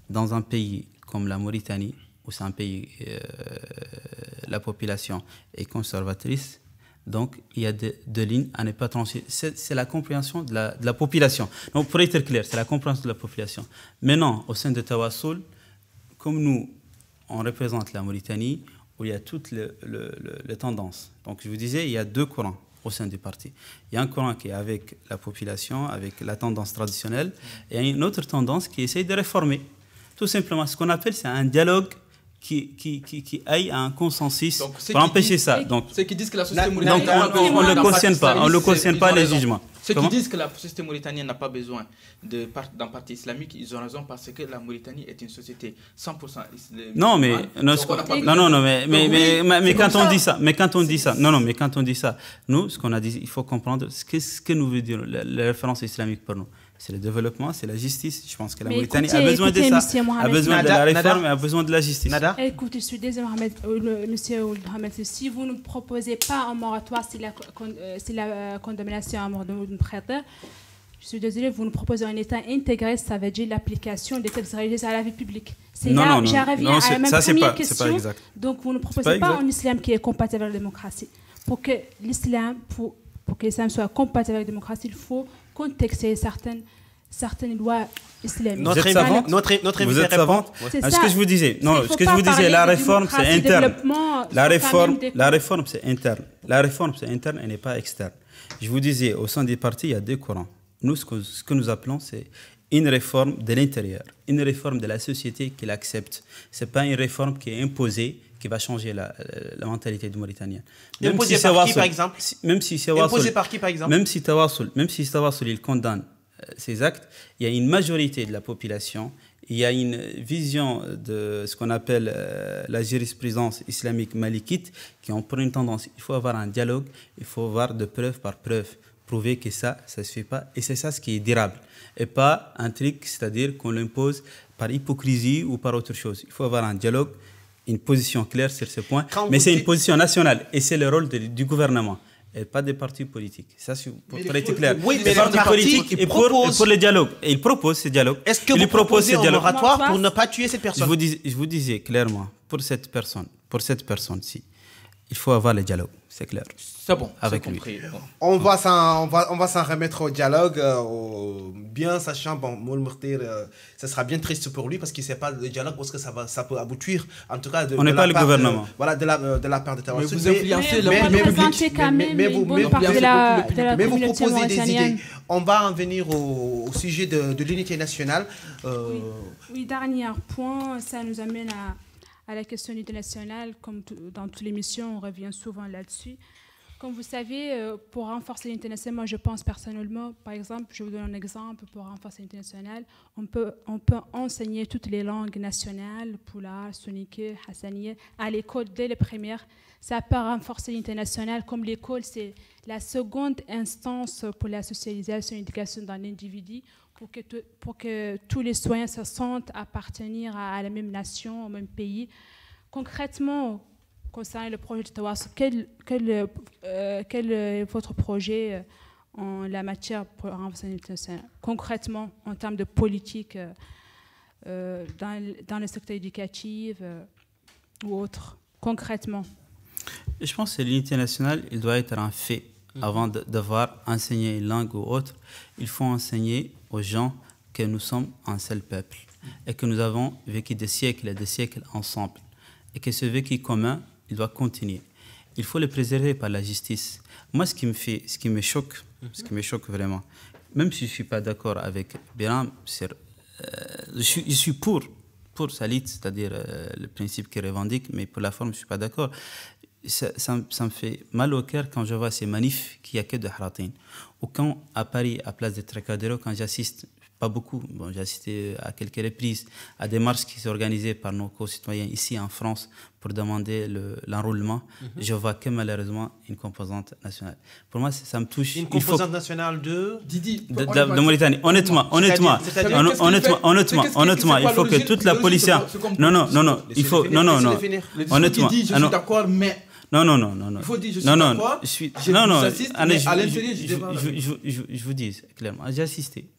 Speaker 9: Dans un pays comme la Mauritanie, où c'est un pays, la population est conservatrice, donc il y a deux lignes à ne pas trancher. C'est la compréhension de la population. Donc pour être clair, c'est la compréhension de la population. Maintenant, au sein de Tawasul, comme nous, on représente la Mauritanie, où il y a toutes les tendances. Donc je vous disais, il y a deux courants au sein du parti. Il y a un courant qui est avec la population, avec la tendance traditionnelle, et il y a une autre tendance qui essaye de réformer. Tout simplement, ce qu'on appelle, c'est un dialogue qui aille à un consensus pour empêcher ça. Donc,
Speaker 8: ceux qui disent que la société mauritanienne
Speaker 9: on ne le cautionne pas les jugements.
Speaker 8: Ceux qui disent que la société mauritanienne n'a pas besoin d'un parti islamique, ils ont raison parce que la Mauritanie est une société 100% islamique.
Speaker 9: Non, mais quand on dit ça, nous, ce qu'on a dit, il faut comprendre ce que nous veut dire la référence islamique pour nous. c'est le développement, c'est la justice. Je pense que la
Speaker 7: Mais
Speaker 9: Mauritanie a besoin de ça, a besoin de la réforme et a besoin de la justice.
Speaker 2: Nada?
Speaker 7: Écoutez, je suis désolée, monsieur Mohamed, si vous ne proposez pas un moratoire sur la condamnation à mort de prêtre, je suis désolée, vous nous proposez un État intégré, ça veut dire l'application des textes religieux à la vie publique. C'est là, j'en reviens à ma première question. Donc, vous ne proposez pas un islam qui est compatible avec la démocratie. Pour que l'islam soit compatible avec la démocratie, il faut contexter certaines lois islamiques.
Speaker 2: Notre invité répond.
Speaker 9: Ce que je vous disais, la réforme, c'est interne. La réforme, c'est interne. La réforme, c'est interne et n'est pas externe. Je vous disais, au sein des partis, il y a deux courants. Nous, ce que nous appelons, c'est une réforme de l'intérieur, une réforme de la société qui l'accepte. Ce n'est pas une réforme qui est imposée, qui va changer la mentalité du Mauritanien.
Speaker 2: Imposée par qui, par exemple?
Speaker 9: Imposée par qui, par exemple? Même si Tawassoul, il condamne ces actes, il y a une majorité de la population, il y a une vision de ce qu'on appelle la jurisprudence islamique malikite qui ont pour une tendance, il faut avoir un dialogue, il faut avoir de preuve par preuve, prouver que ça ne se fait pas. Et c'est ça ce qui est durable. Et pas un truc, c'est-à-dire qu'on l'impose par hypocrisie ou par autre chose. Il faut avoir un dialogue, une position claire sur ce point. Mais c'est une position nationale. Et c'est le rôle du gouvernement. Et pas des partis politiques. Ça, pour être clair.
Speaker 2: Oui, mais les partis politiques,
Speaker 9: et pour le dialogue. Et ils proposent ce dialogue.
Speaker 2: Est-ce que vous proposez un moratoire pour ne pas tuer cette personne?
Speaker 9: Je vous disais clairement, pour cette personne-ci, il faut avoir le dialogue. C'est clair.
Speaker 8: C'est bon,
Speaker 9: avec
Speaker 8: lui.
Speaker 2: On va s'en remettre au dialogue, bien sachant, Moul Mourtir, ça sera bien triste pour lui parce qu'il ne sait pas le dialogue parce que ça peut aboutir, en tout cas,
Speaker 9: on n'est pas le gouvernement.
Speaker 2: De la part de Tawassoul.
Speaker 7: Mais vous influencez mais
Speaker 2: vous proposez des idées. On va en venir au sujet de l'unité nationale.
Speaker 7: Oui, dernier point, ça nous amène à la question internationale. Comme dans toutes les missions, on revient souvent là-dessus. Comme vous savez, pour renforcer l'international, moi je pense personnellement, par exemple, je vous donne un exemple, pour renforcer l'international, on peut enseigner toutes les langues nationales, Poula, Soninke, Hassaniye, à l'école dès les primaires. Ça peut renforcer l'international, comme l'école, c'est la seconde instance pour la socialisation et l'éducation d'un individu, pour que tous les citoyens se sentent appartenir à la même nation, au même pays. Concrètement, concernant le projet de Tawassoul, quel est votre projet en la matière pour renforcer l'international? Concrètement, en termes de politique, dans le secteur éducatif ou autre, concrètement?
Speaker 9: Je pense que l'unité nationale, il doit être un fait. Avant de devoir enseigner une langue ou autre, il faut enseigner aux gens que nous sommes un seul peuple et que nous avons vécu des siècles et des siècles ensemble et que ce vécu commun, il doit continuer. Il faut le préserver par la justice. Moi, ce qui me choque vraiment, même si je ne suis pas d'accord avec Biram, je suis pour Salit, c'est-à-dire le principe qu'il revendique, mais pour la forme, je ne suis pas d'accord. Ça me fait mal au cœur quand je vois ces manifs qu'il n'y a que de Haratin. Ou quand à Paris, à Place des Trocadéro, quand j'assiste, pas beaucoup, j'ai assisté à quelques reprises à des marches qui sont organisées par nos concitoyens ici en France pour demander l'enrôlement, je vois que malheureusement une composante nationale. Pour moi, ça me touche.
Speaker 2: Une composante nationale de
Speaker 9: Mauritanie. Honnêtement, il faut que toute la police... Non, il faut... Non, honnêtement...
Speaker 10: Je suis d'accord, mais...
Speaker 9: Non.
Speaker 10: Il faut dire, je suis d'accord.
Speaker 9: Je vous dis clairement, j'ai assisté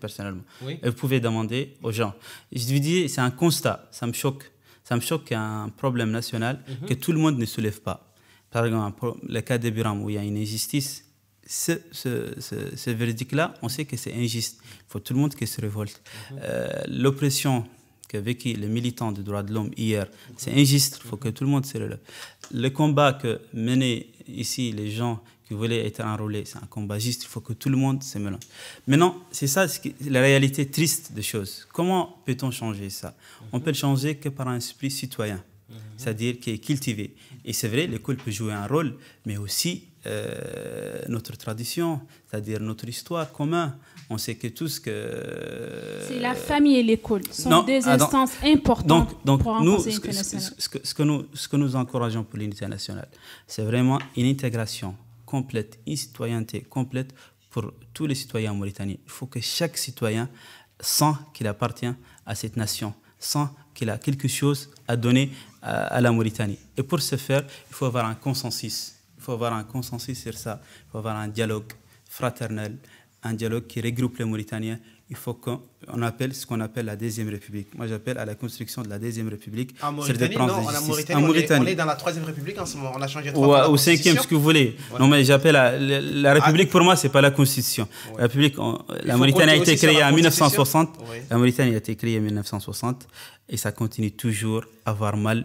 Speaker 9: personnellement. Oui. Et vous pouvez demander aux gens. Je vous dis, c'est un constat, ça me choque. Ça me choque qu'il y a un problème national que tout le monde ne soulève pas. Par exemple, le cas de Biram où il y a une injustice, ce verdict-là, on sait que c'est injuste. Il faut tout le monde qui se révolte. L'oppression qu'a vécu les militants des droits de l'homme hier, c'est injuste, il faut que tout le monde se relève. Le combat que menaient ici les gens qui voulaient être enrôlés, c'est un combat juste, il faut que tout le monde se mélange. Maintenant, c'est ça la réalité triste des choses. Comment peut-on changer ça? On peut le changer que par un esprit citoyen, c'est-à-dire qui est cultivé. Et c'est vrai, l'école peut jouer un rôle, mais aussi notre tradition, c'est-à-dire notre histoire commune. On sait que tout ce que...
Speaker 7: C'est la famille et l'école sont des instances importantes pour renforcer l'international.
Speaker 9: Ce que nous encourageons pour l'unité nationale, c'est vraiment une intégration complète, une citoyenneté complète pour tous les citoyens mauritaniens. Il faut que chaque citoyen sent qu'il appartient à cette nation, sent qu'il a quelque chose à donner à la Mauritanie. Et pour ce faire, il faut avoir un consensus. Il faut avoir un consensus sur ça. Il faut avoir un dialogue fraternel, un dialogue qui regroupe les Mauritaniens. Il faut qu'on appelle ce qu'on appelle la deuxième République. Moi, j'appelle à la construction de la deuxième République.
Speaker 2: En Mauritanie, non, en Mauritanie, on est dans la troisième République en ce moment. On a changé trois fois.
Speaker 9: Ou cinquième, ce que vous voulez. Ouais. Non, mais j'appelle la République, pour moi, c'est pas la Constitution. Ouais. La République, la Mauritanie a été créée en 1960. Oui. La Mauritanie a été créée en 1960 et ça continue toujours à avoir mal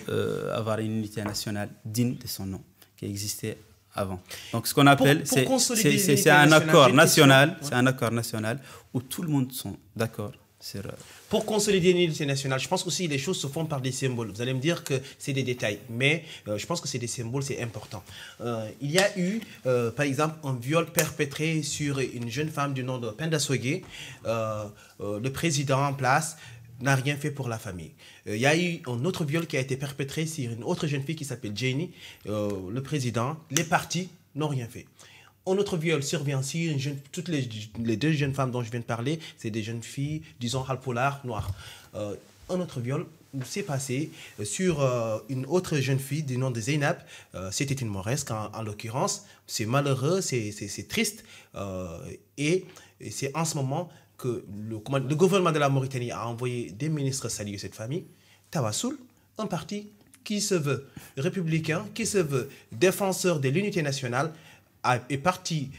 Speaker 9: d'avoir une unité nationale digne de son nom qui existait avant. Donc, ce qu'on appelle, c'est un accord national, c'est un accord national où tout le monde sont d'accord sur.
Speaker 2: Pour consolider l'unité nationale, je pense aussi que les choses se font par des symboles. Vous allez me dire que c'est des détails, mais je pense que c'est des symboles, c'est important. Il y a eu, par exemple, un viol perpétré sur une jeune femme du nom de Penda Sogué. Le président en place n'a rien fait pour la famille. Il y a eu un autre viol qui a été perpétré sur une autre jeune fille qui s'appelle Jenny. Le président, les partis n'ont rien fait. Un autre viol survient sur toutes les deux jeunes femmes dont je viens de parler, c'est des jeunes filles, disons, halpolar, noires. Un autre viol s'est passé sur une autre jeune fille du nom de Zeynab. C'était une mauresque en l'occurrence. C'est malheureux, c'est triste. Et c'est en ce moment que le gouvernement de la Mauritanie a envoyé des ministres saluer cette famille. Tawassoul, un parti qui se veut républicain, qui se veut défenseur de l'unité nationale, est parti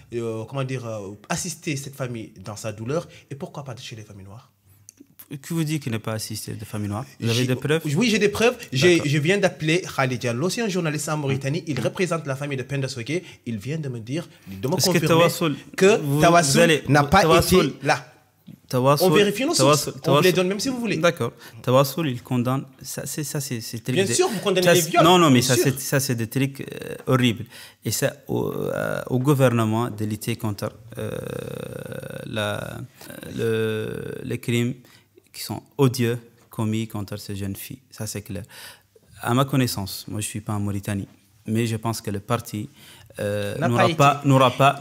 Speaker 2: assister cette famille dans sa douleur. Et pourquoi pas chez les familles noires?
Speaker 9: Que vous dites qu'il n'est pas assisté de famille noire? Vous avez des preuves?
Speaker 2: Oui, j'ai des preuves. Je viens d'appeler Khalid Diallo, c'est un journaliste en Mauritanie. Il représente la famille de Penda Sogué. Il vient de me dire, de me confirmer que Tawassoul n'a pas été là. On vérifie nos sources. On vous les donne même si vous voulez.
Speaker 9: D'accord. Tawassoul, il condamne. Ça, c'est
Speaker 2: bien sûr, vous condamnez les viols.
Speaker 9: Non, mais ça, c'est des trucs horribles. Et ça, au gouvernement de lutter contre les crimes qui sont odieux commis contre ces jeunes filles. Ça, c'est clair. À ma connaissance, moi, je ne suis pas en Mauritanie, mais je pense que le parti n'aura pas,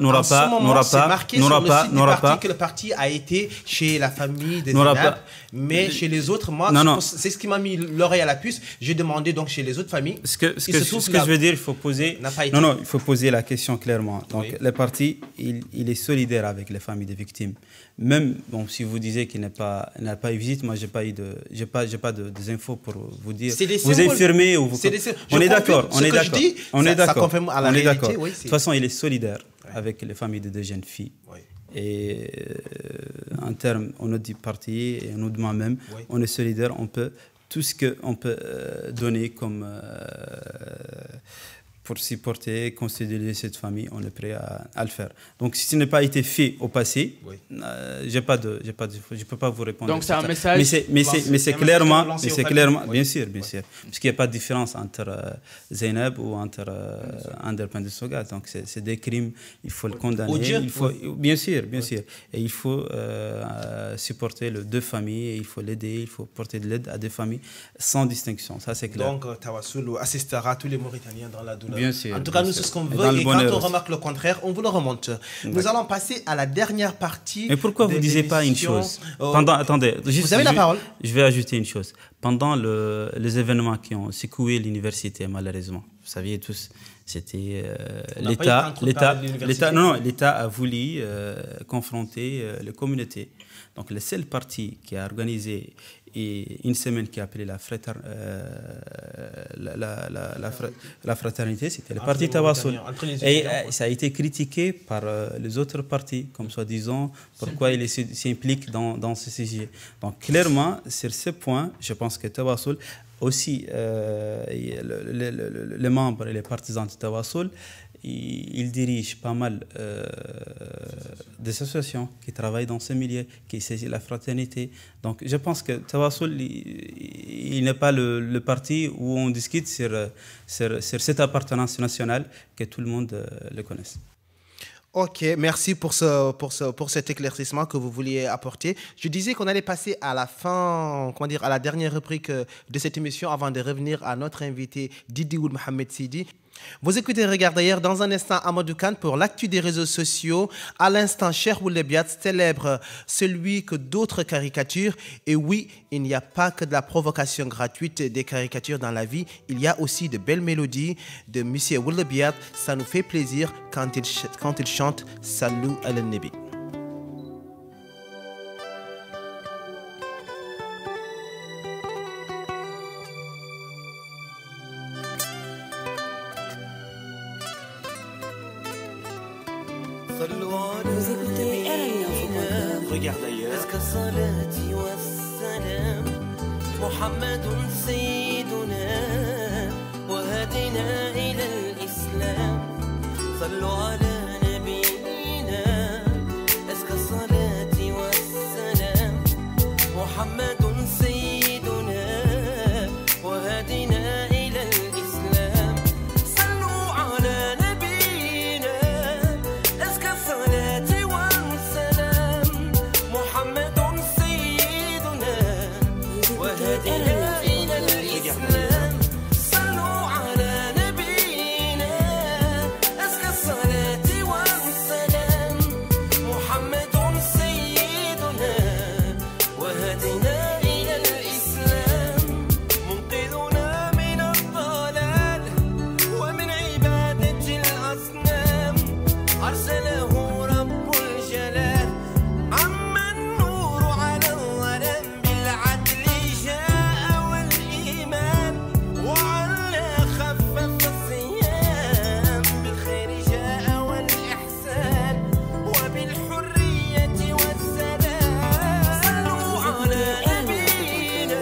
Speaker 2: que le parti a été chez la famille de Zeynab, mais chez les autres, moi, c'est ce qui m'a mis l'oreille à la puce. J'ai demandé donc chez les autres familles.
Speaker 9: Ce que je veux dire, il faut poser. Il faut poser la question clairement. Donc, le parti, il est solidaire avec les familles des victimes. Même si vous disiez qu'il n'a pas eu visite, moi, j'ai pas des infos pour vous dire. Vous infirmez ou vous. On est d'accord. On est d'accord. De toute façon, il est solidaire avec les familles de deux jeunes filles. Oui. Et en termes, on a du parti et on de moi-même, on est solidaire. On peut tout ce qu'on peut donner comme pour supporter, considérer cette famille, on est prêt à le faire. Donc, si ce n'est pas été fait au passé, je peux pas vous répondre.
Speaker 8: Donc, c'est un message.
Speaker 9: Mais c'est clairement, bien sûr, parce qu'il n'y a pas de différence entre Zeynab ou entre Ander Penda Sogué. Donc, c'est des crimes, il faut le condamner. Bien sûr. Et il faut supporter les deux familles, et il faut l'aider, il faut porter de l'aide à des familles sans distinction. Ça, c'est clair.
Speaker 2: Donc, Tawassoul assistera tous les Mauritaniens dans la douleur.
Speaker 9: Bien sûr,
Speaker 2: en tout cas, nous, c'est ce qu'on veut. Et quand on remarque le contraire, on vous le remonte. Nous allons passer à la dernière partie.
Speaker 9: Mais pourquoi vous ne disiez pas une chose attendez,
Speaker 2: vous avez la parole.
Speaker 9: Je vais ajouter une chose. Pendant les événements qui ont secoué l'université, malheureusement, vous saviez tous, c'était l'État a voulu confronter les communautés. Donc, le seul parti qui a organisé une semaine qui a appelé la fraternité, c'était le parti Tawassoul. Et ça a été critiqué par les autres partis, comme soi-disant, pourquoi il s'implique dans ce sujet. Donc, clairement, sur ce point, je pense que Tawassoul, aussi les membres et les partisans de Tawassoul, ils dirigent pas mal des associations qui travaillent dans ce milieu, qui saisit la fraternité. Donc, je pense que Tawassoul, il n'est pas le parti où on discute sur cette appartenance nationale, que tout le monde le connaisse.
Speaker 2: Ok, merci pour cet éclaircissement que vous vouliez apporter. Je disais qu'on allait passer à la fin, à la dernière rubrique de cette émission avant de revenir à notre invité Didi Ould Mohamed Sidi. Vous écoutez Regarde d'ailleurs dans un instant Amadou Kane pour l'actu des réseaux sociaux. À l'instant, Cheikh Ould célèbre celui que d'autres caricaturent. Et oui, il n'y a pas que de la provocation gratuite des caricatures dans la vie. Il y a aussi de belles mélodies de M. Ould. Ça nous fait plaisir quand il chante Salut al-Nabi.
Speaker 1: Vous écoutez RMI Info.com.
Speaker 2: Regarde d'ailleurs.
Speaker 11: محمد سيدنا وهدنا إلى الإسلام صلوا على نبينا أزكى الصلاة والسلام محمد سيدنا وهدنا إلى الإسلام صلوا على نبينا أزكى الصلاة والسلام محمد سيدنا وهدنا إلى الإسلام صلوا على نبينا أزكى الصلاة والسلام محمد سيدنا وهدنا إلى الإسلام منقذنا من الضلال ومن عبادة الأصنام أرسله رب الجلال عم النور على الظلام بالعدل جاء والإيمان وعلى خفف الصيام بالخير جاء والإحسان وبالحرية والسلام صلوا على نبينا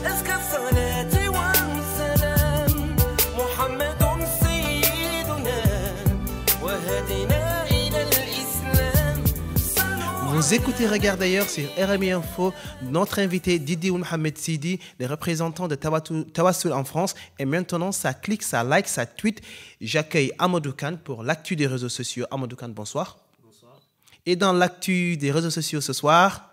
Speaker 11: أزكى الصلاة والسلام محمد سيدنا وهدنا إلى الإسلام
Speaker 2: Vous écoutez Regarde d'ailleurs sur RMI Info. Notre invité Didi Mohamed Sidi, le représentant de Tawassul en France. Et maintenant, ça clique, ça like, ça tweet. J'accueille Amadou Kane pour l'actu des réseaux sociaux. Amadou Kane, bonsoir.
Speaker 12: Bonsoir.
Speaker 2: Et dans l'actu des réseaux sociaux ce soir,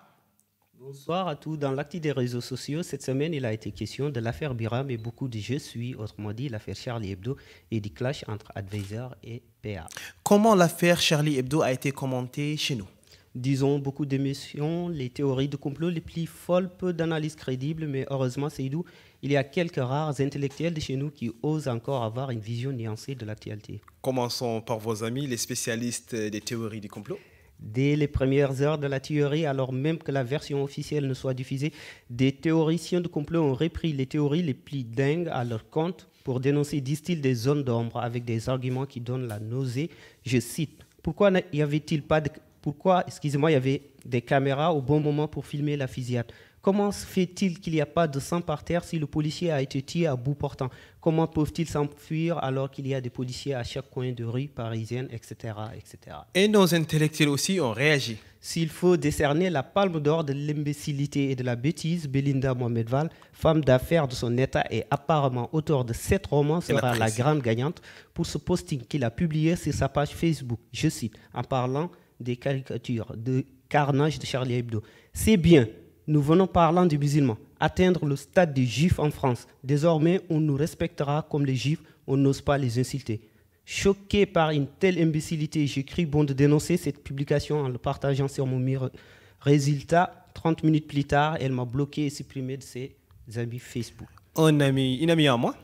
Speaker 12: Bonsoir à tous. Dans l'actu des réseaux sociaux, cette semaine, il a été question de l'affaire Biram et beaucoup de je suis, autrement dit l'affaire Charlie Hebdo et du clash entre Advisor et PA.
Speaker 2: comment l'affaire Charlie Hebdo a été commentée chez nous?
Speaker 12: Disons beaucoup d'émotions, les théories de complot les plus folles, peu d'analyses crédibles, mais heureusement, Seydou, il y a quelques rares intellectuels de chez nous qui osent encore avoir une vision nuancée de l'actualité.
Speaker 2: Commençons par vos amis, les spécialistes des théories du complot.
Speaker 12: Dès les premières heures de la théorie, alors même que la version officielle ne soit diffusée, des théoriciens de complot ont repris les théories les plus dingues à leur compte pour dénoncer, disent-ils, des zones d'ombre avec des arguments qui donnent la nausée. Je cite, pourquoi y avait-il pas de... Pourquoi, il y avait des caméras au bon moment pour filmer la fusillade? Comment se fait-il qu'il n'y a pas de sang par terre si le policier a été tué à bout portant? Comment peuvent-ils s'enfuir alors qu'il y a des policiers à chaque coin de rue parisienne, etc., etc.
Speaker 2: Et nos intellectuels aussi ont réagi.
Speaker 12: S'il faut décerner la palme d'or de l'imbécilité et de la bêtise, Belinda Mohamed-Val, femme d'affaires de son état et apparemment auteur de 7 romans, sera la grande gagnante pour ce posting qu'il a publié sur sa page Facebook. Je cite, en parlant des caricatures, de carnage de Charlie Hebdo. C'est bien, nous venons parlant des musulmans, atteindre le stade des juifs en France. Désormais, on nous respectera comme les juifs, on n'ose pas les insulter. Choqué par une telle imbécilité, j'ai cru bon de dénoncer cette publication en le partageant sur mon mur. Résultat, 30 minutes plus tard, elle m'a bloqué et supprimé de ses amis Facebook.
Speaker 2: Une amie à moi.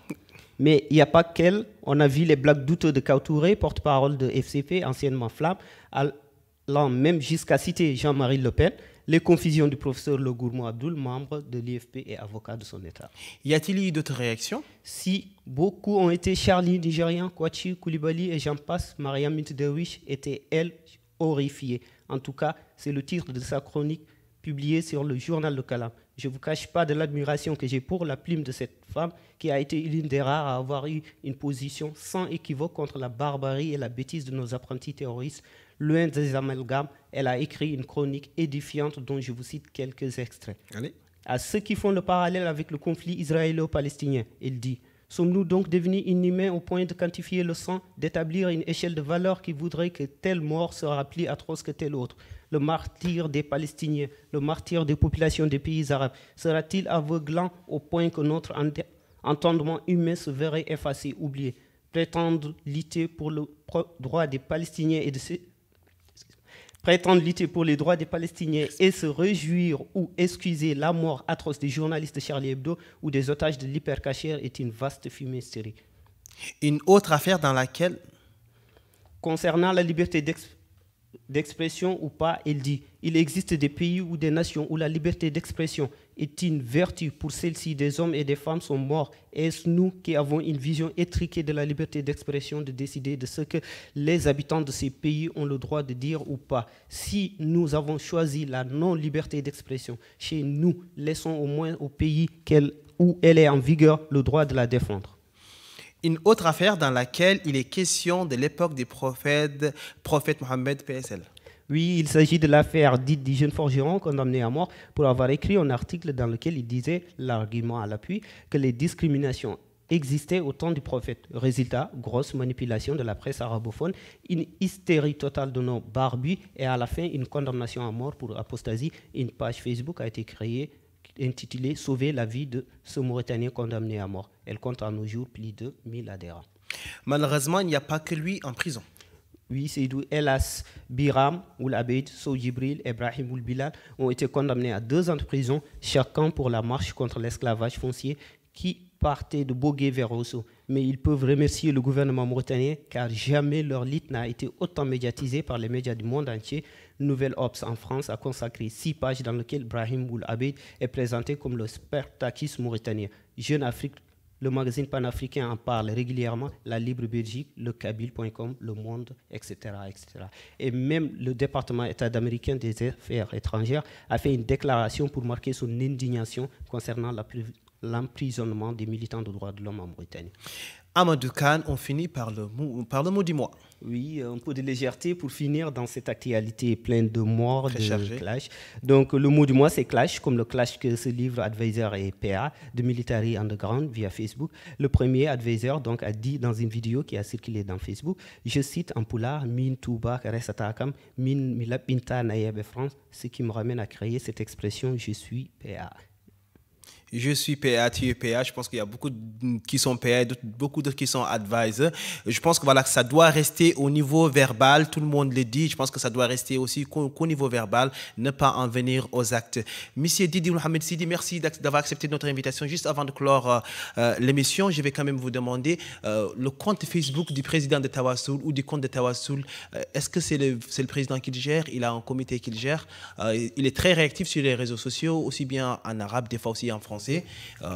Speaker 12: Mais il n'y a pas qu'elle. On a vu les blagues douteuses de Kautouré, porte-parole de FCP, anciennement Flamme, allant même jusqu'à citer Jean-Marie Le Pen, les confusions du professeur Legourmou Abdoul, membre de l'IFP et avocat de son État.
Speaker 2: Y a-t-il eu d'autres réactions?
Speaker 12: Si, beaucoup ont été Charlie, Nigérian, Kouachi, Koulibaly et j'en passe. Mariam Mitdewish était, elle, horrifiée. En tout cas, c'est le titre de sa chronique publiée sur le journal Le Calam. Je ne vous cache pas de l'admiration que j'ai pour la plume de cette femme qui a été l'une des rares à avoir eu une position sans équivoque contre la barbarie et la bêtise de nos apprentis terroristes. Loin des amalgames, elle a écrit une chronique édifiante dont je vous cite quelques extraits.
Speaker 2: Allez.
Speaker 12: À ceux qui font le parallèle avec le conflit israélo-palestinien, il dit « Sommes-nous donc devenus inhumains au point de quantifier le sang, d'établir une échelle de valeur qui voudrait que telle mort sera plus atroce que telle autre? Le martyre des Palestiniens, le martyre des populations des pays arabes, sera-t-il aveuglant au point que notre entendement humain se verrait effacé, oublié? prétendent lutter pour le droit des Palestiniens prétendent lutter pour les droits des Palestiniens et se réjouir ou excuser la mort atroce des journalistes Charlie Hebdo ou des otages de l'Hypercacher est une vaste fumisterie.
Speaker 2: Une autre affaire dans laquelle...
Speaker 12: Concernant la liberté d'expression ou pas, il dit « Il existe des pays ou des nations où la liberté d'expression est une vertu. Pour celle-ci, des hommes et des femmes sont morts. Est-ce nous qui avons une vision étriquée de la liberté d'expression de décider de ce que les habitants de ces pays ont le droit de dire ou pas? Si nous avons choisi la non-liberté d'expression chez nous, laissons au moins au pays où elle est en vigueur le droit de la défendre. »
Speaker 2: Une autre affaire dans laquelle il est question de l'époque des prophètes Mohammed PSL.
Speaker 12: Oui, il s'agit de l'affaire dite du jeune forgeron condamné à mort pour avoir écrit un article dans lequel il disait, l'argument à l'appui, que les discriminations existaient au temps du prophète. Résultat, grosse manipulation de la presse arabophone, une hystérie totale de nos barbus et à la fin une condamnation à mort pour apostasie. Une page Facebook a été créée intitulée « Sauver la vie de ce Mauritanien condamné à mort ». Elle compte à nos jours plus de 1000 adhérents.
Speaker 2: Malheureusement, il n'y a pas que lui en prison.
Speaker 12: Oui, Seydou Elas, Biram, Oul Abeid, Sow Jibril, Ibrahim Oul Bilal ont été condamnés à 2 ans de prison, chacun pour la marche contre l'esclavage foncier qui partait de Bogué vers Rosso. Mais ils peuvent remercier le gouvernement mauritanien car jamais leur lutte n'a été autant médiatisée par les médias du monde entier. Nouvelle Obs en France a consacré 6 pages dans lesquelles Brahim Oul Abeid est présenté comme le Spartacus mauritanien. Jeune Afrique, le magazine panafricain en parle régulièrement, la Libre Belgique, le Kabyle.com, le Monde, etc., etc. Et même le département État américain des Affaires étrangères a fait une déclaration pour marquer son indignation concernant l'emprisonnement des militants de droits de l'homme en Mauritanie.
Speaker 2: Amadou Khan, on finit par le mot du mois.
Speaker 12: Oui, un peu de légèreté pour finir dans cette actualité pleine de morts, de clash. Donc le mot du mois, c'est clash, comme le clash que se livrent Advisor et PA de Military Underground via Facebook. Le premier, Advisor, donc, a dit dans une vidéo qui a circulé dans Facebook, je cite en poulard, Min Touba Karesatakam, Min Milapinta Nayeb France, ce qui me ramène à créer cette expression, je suis PA.
Speaker 2: Je suis PA, tu es PA. Je pense qu'il y a beaucoup qui sont PA, beaucoup d'autres qui sont advisors. Je pense que voilà, ça doit rester au niveau verbal. Tout le monde le dit. Je pense que ça doit rester aussi qu'au niveau verbal, ne pas en venir aux actes. Monsieur Didi Mohamed Sidi, merci d'avoir accepté notre invitation. Juste avant de clore l'émission, je vais quand même vous demander le compte Facebook du président de Tawassoul ou du compte de Tawassoul. Est-ce que c'est le président qui le gère? Il a un comité qui le gère. Il est très réactif sur les réseaux sociaux, aussi bien en arabe, des fois aussi en français.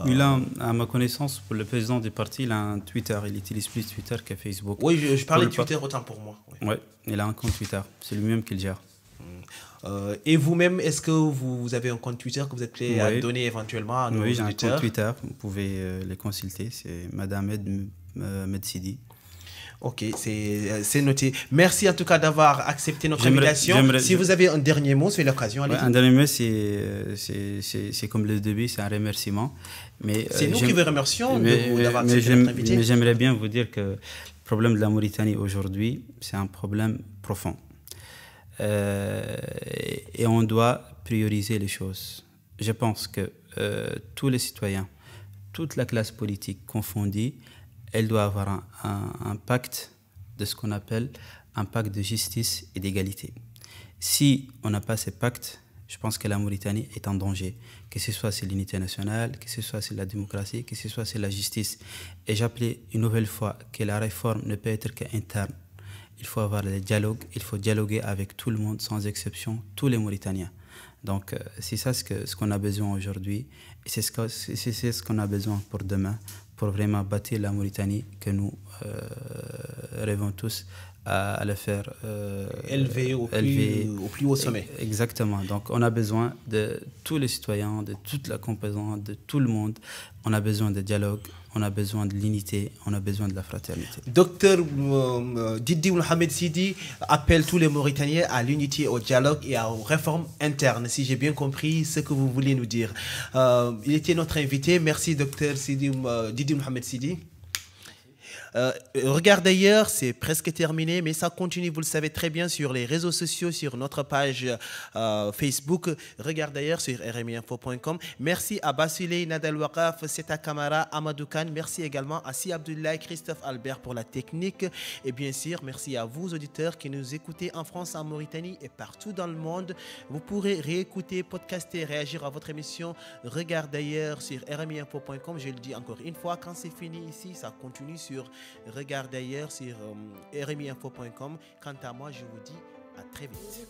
Speaker 6: Il a, à ma connaissance, pour le président du parti, il a un Twitter. Il utilise plus Twitter que Facebook.
Speaker 2: Oui, je parlais de Twitter autant pour moi.
Speaker 6: Oui, il a un compte Twitter. C'est lui-même qui le gère.
Speaker 2: Et vous-même, est-ce que vous avez un compte Twitter que vous êtes prêt à donner éventuellement à nos auditeurs?
Speaker 6: Oui, j'ai un compte Twitter. Vous pouvez les consulter. C'est Madame Medsidi.
Speaker 2: Ok, c'est noté. Merci en tout cas d'avoir accepté notre invitation. Si vous avez un dernier mot, c'est l'occasion.
Speaker 6: Un dernier mot, c'est comme le début, c'est un remerciement.
Speaker 2: C'est nous qui vous remercions d'avoir accepté notre invitation.
Speaker 6: Mais j'aimerais bien vous dire que le problème de la Mauritanie aujourd'hui, c'est un problème profond. Et on doit prioriser les choses. Je pense que tous les citoyens, toute la classe politique confondue, elle doit avoir un pacte de ce qu'on appelle un pacte de justice et d'égalité. Si on n'a pas ce pacte, je pense que la Mauritanie est en danger, que ce soit sur l'unité nationale, que ce soit sur la démocratie, que ce soit sur la justice. Et j'appelais une nouvelle fois que la réforme ne peut être qu'interne. Il faut avoir le dialogue, il faut dialoguer avec tout le monde, sans exception, tous les Mauritaniens. Donc c'est ça ce qu'on a besoin aujourd'hui, et c'est ce qu'on a besoin pour demain, pour vraiment bâtir la Mauritanie que nous rêvons tous à le faire
Speaker 2: élever au plus haut sommet.
Speaker 6: Exactement. Donc on a besoin de tous les citoyens, de toute la composante, de tout le monde. On a besoin de dialogue, on a besoin de l'unité, on a besoin de la fraternité.
Speaker 2: Docteur Didi Mohamed Sidi appelle tous les Mauritaniens à l'unité, au dialogue et aux réformes internes, si j'ai bien compris ce que vous voulez nous dire. Il était notre invité. Merci, docteur Didi Mohamed Sidi. Regarde d'ailleurs, c'est presque terminé, mais ça continue, vous le savez très bien, sur les réseaux sociaux, sur notre page Facebook. Regarde d'ailleurs sur rmiinfo.com. Merci à Basile, Nadal Wakaf, Seta Kamara, Amadou Khan. Merci également à Si Abdoulaye, Christophe Albert pour la technique. Et bien sûr, merci à vous, auditeurs, qui nous écoutez en France, en Mauritanie et partout dans le monde. Vous pourrez réécouter, podcaster, réagir à votre émission. Regarde d'ailleurs sur rmiinfo.com. Je le dis encore une fois, quand c'est fini ici, ça continue sur Regarde d'ailleurs sur rmiinfo.com. Quant à moi, je vous dis à très vite.